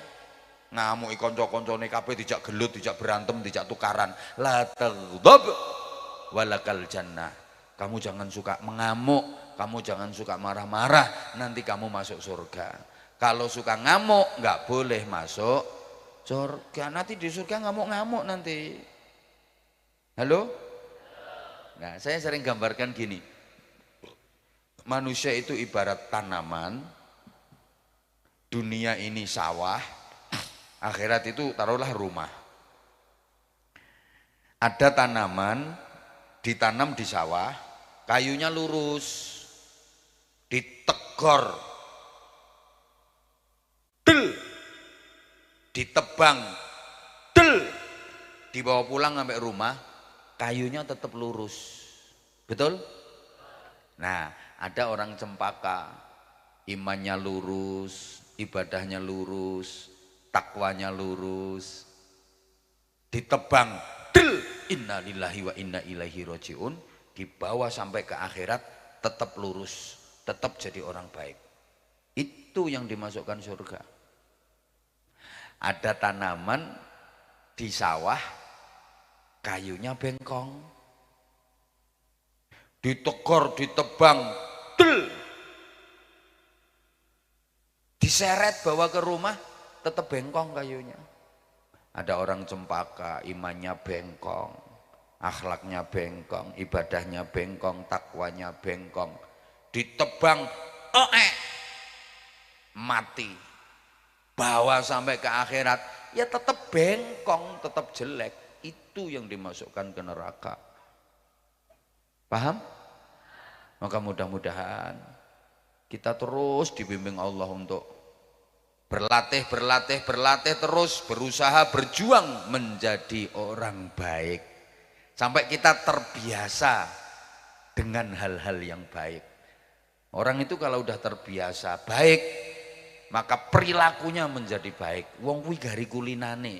Ngamuk kanca-kancane kabeh dijak gelut, dijak berantem, dijak tukaran. La taghdab walakal jannah. Kamu jangan suka mengamuk, kamu jangan suka marah-marah, nanti kamu masuk surga. Kalau suka ngamuk nggak boleh masuk surga. Nanti di surga ngamuk-ngamuk nanti. Halo? Nah, saya sering gambarkan gini. Manusia itu ibarat tanaman. Dunia ini sawah, akhirat itu taruhlah rumah. Ada tanaman ditanam di sawah, kayunya lurus, ditegor, del, ditebang, del, dibawa pulang sampai rumah, kayunya tetap lurus. Betul? Nah, ada orang cempaka, imannya lurus, ibadahnya lurus, takwanya lurus, ditebang, del, innalillahi wa inna ilaihi rajiun, dibawa sampai ke akhirat tetap lurus, tetap jadi orang baik. Itu yang dimasukkan surga. Ada tanaman di sawah, kayunya bengkong, ditegor, ditebang, del, diseret bawa ke rumah, tetap bengkong kayunya. Ada orang cempaka, imannya bengkong, akhlaknya bengkong, ibadahnya bengkong, takwanya bengkong, ditebang, mati, bawa sampai ke akhirat, ya tetap bengkong, tetap jelek. Itu yang dimasukkan ke neraka. Paham? Maka mudah-mudahan kita terus dibimbing Allah untuk berlatih terus, berusaha berjuang menjadi orang baik sampai kita terbiasa dengan hal-hal yang baik. Orang itu kalau udah terbiasa baik, maka perilakunya menjadi baik. Wong kuwi gari kulinane.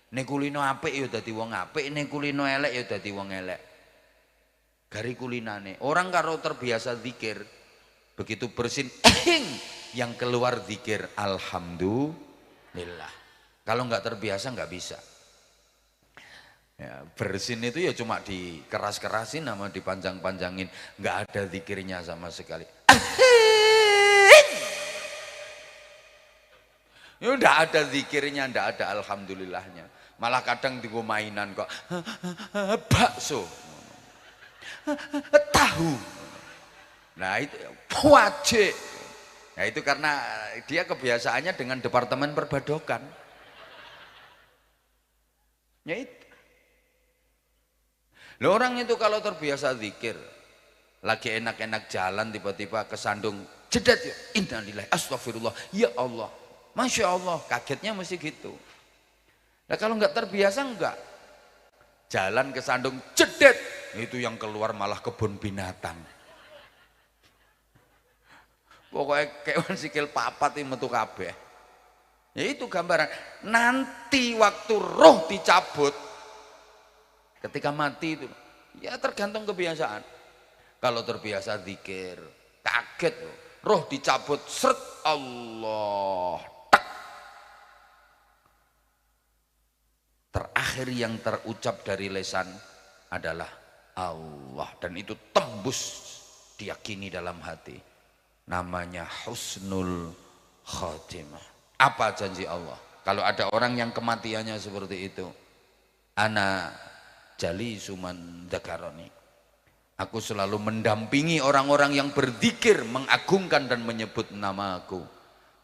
Nek kulino apik ya dadi wong apik, nek kulino elek ya dadi wong elek. Gari kulinane. Orang kalau terbiasa zikir, begitu bersin yang keluar zikir alhamdulillah. Kalau nggak terbiasa nggak bisa. Ya, bersin itu ya cuma dikeras-kerasin sama dipanjang-panjangin, nggak ada zikirnya sama sekali. Ya udah ada zikirnya, ndak ada alhamdulillahnya. Malah kadang di mainan kok bakso, tahu. Nah itu wajib. Nah itu karena dia kebiasaannya dengan departemen perbadokan. Ya itu. Loh, orang itu kalau terbiasa zikir, lagi enak-enak jalan tiba-tiba kesandung jedet ya, innalillahi astagfirullah, ya Allah, masya Allah, kagetnya mesti gitu. Nah kalau nggak terbiasa enggak, jalan kesandung jedet, itu yang keluar malah kebun binatang. Pokoknya kewan sikil papat ini metu kabeh. Ya itu gambaran. Nanti waktu roh dicabut, ketika mati itu, ya tergantung kebiasaan. Kalau terbiasa zikir, kaget loh. Roh dicabut, seret Allah. Tak. Terakhir yang terucap dari lisan adalah Allah. Dan itu tembus diyakini dalam hati. Namanya husnul khatimah. Apa janji Allah? Kalau ada orang yang kematiannya seperti itu, ana jali suman dzakaroni. Aku selalu mendampingi orang-orang yang berzikir, mengagungkan dan menyebut nama aku.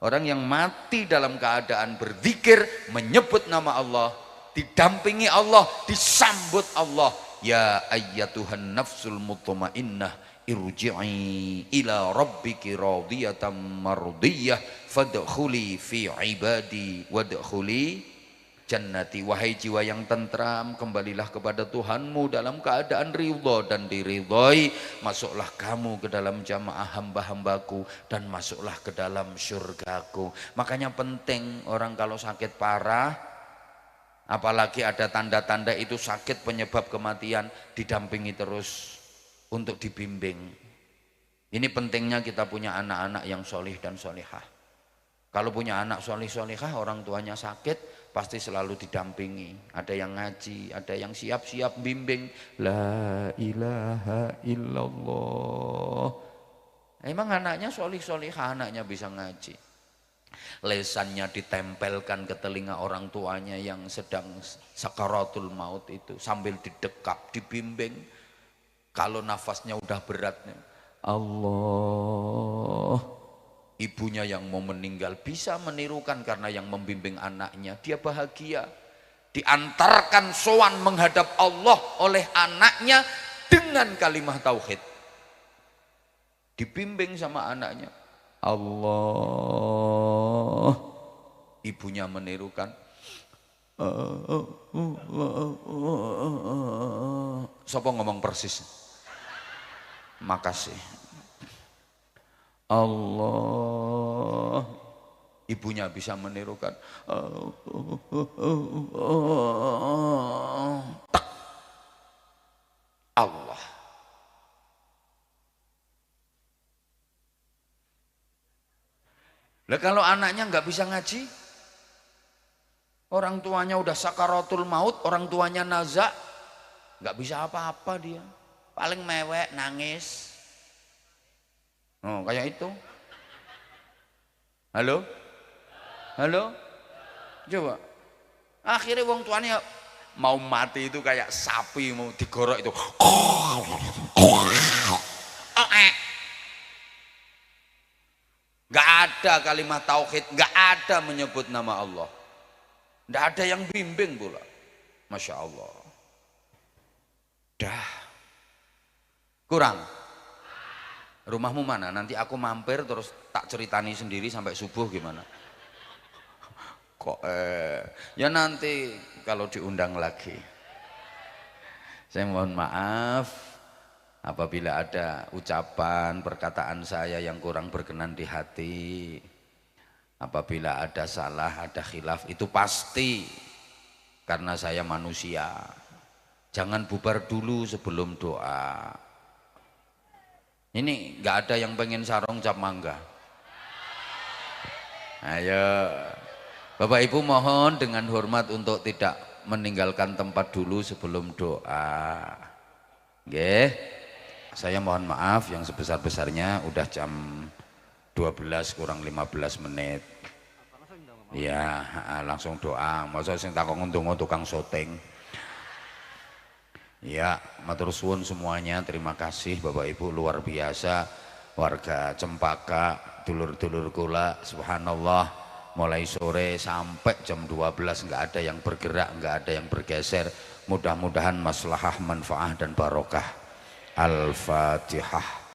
Orang yang mati dalam keadaan berzikir, menyebut nama Allah, didampingi Allah, disambut Allah. Ya ayyatuhan nafsul mutmainnah, irji'i ila rabbiki radiyatan mardiyah fadkhuli fi ibadi wadkhuli jannati. Wahai jiwa yang tentram, kembalilah kepada Tuhanmu dalam keadaan ridha dan diridhai. Masuklah kamu ke dalam jamaah hamba-hambaku dan masuklah ke dalam syurgaku. Makanya penting orang kalau sakit parah, apalagi ada tanda-tanda itu sakit penyebab kematian, didampingi terus untuk dibimbing. Ini pentingnya kita punya anak-anak yang solih dan solihah. Kalau punya anak solih solihah, orang tuanya sakit, pasti selalu didampingi. Ada yang ngaji, ada yang siap-siap bimbing. La ilaha illallah. Emang anaknya solih solihah, anaknya bisa ngaji. Lesannya ditempelkan ke telinga orang tuanya yang sedang sakaratul maut itu, sambil didekap, dibimbing. Kalau nafasnya udah beratnya, Allah, ibunya yang mau meninggal bisa menirukan karena yang membimbing anaknya, dia bahagia. Diantarkan sowan menghadap Allah oleh anaknya dengan kalimah tauhid. Dibimbing sama anaknya, Allah, ibunya menirukan. Siapa ngomong persis? Makasih. Allah, ibunya bisa menirukan. Allah. Lah kalau anaknya nggak bisa ngaji, orang tuanya udah sakaratul maut, orang tuanya nazak, nggak bisa apa-apa dia. Paling mewek, nangis. Oh, kayak itu. Halo? Halo? Coba. Akhirnya wong tuanya mau mati itu kayak sapi mau digorok itu. Gak ada kalimat tauhid, gak ada menyebut nama Allah. Gak ada yang bimbing pula. Masya Allah. Dah. Kurang. Rumahmu mana? Nanti aku mampir terus tak ceritani sendiri sampai subuh gimana? Kok ya nanti kalau diundang lagi. Saya mohon maaf apabila ada ucapan, perkataan saya yang kurang berkenan di hati. Apabila ada salah, ada khilaf, itu pasti karena saya manusia. Jangan bubar dulu sebelum doa. Ini nggak ada yang pengen sarung cap mangga. Ayo, Bapak Ibu mohon dengan hormat untuk tidak meninggalkan tempat dulu sebelum doa. Nggih. Saya mohon maaf yang sebesar-besarnya, udah jam 12 kurang 15 menit. Ya, langsung doa. Masa sing takon ndonga tukang syuting. Ya, matur suwun semuanya. Terima kasih Bapak Ibu, luar biasa. Warga Cempaka, dulur-dulur kula, subhanallah, mulai sore sampai jam 12 nggak ada yang bergerak, nggak ada yang bergeser. Mudah-mudahan maslahah, manfaah dan barokah. Al-Fatihah.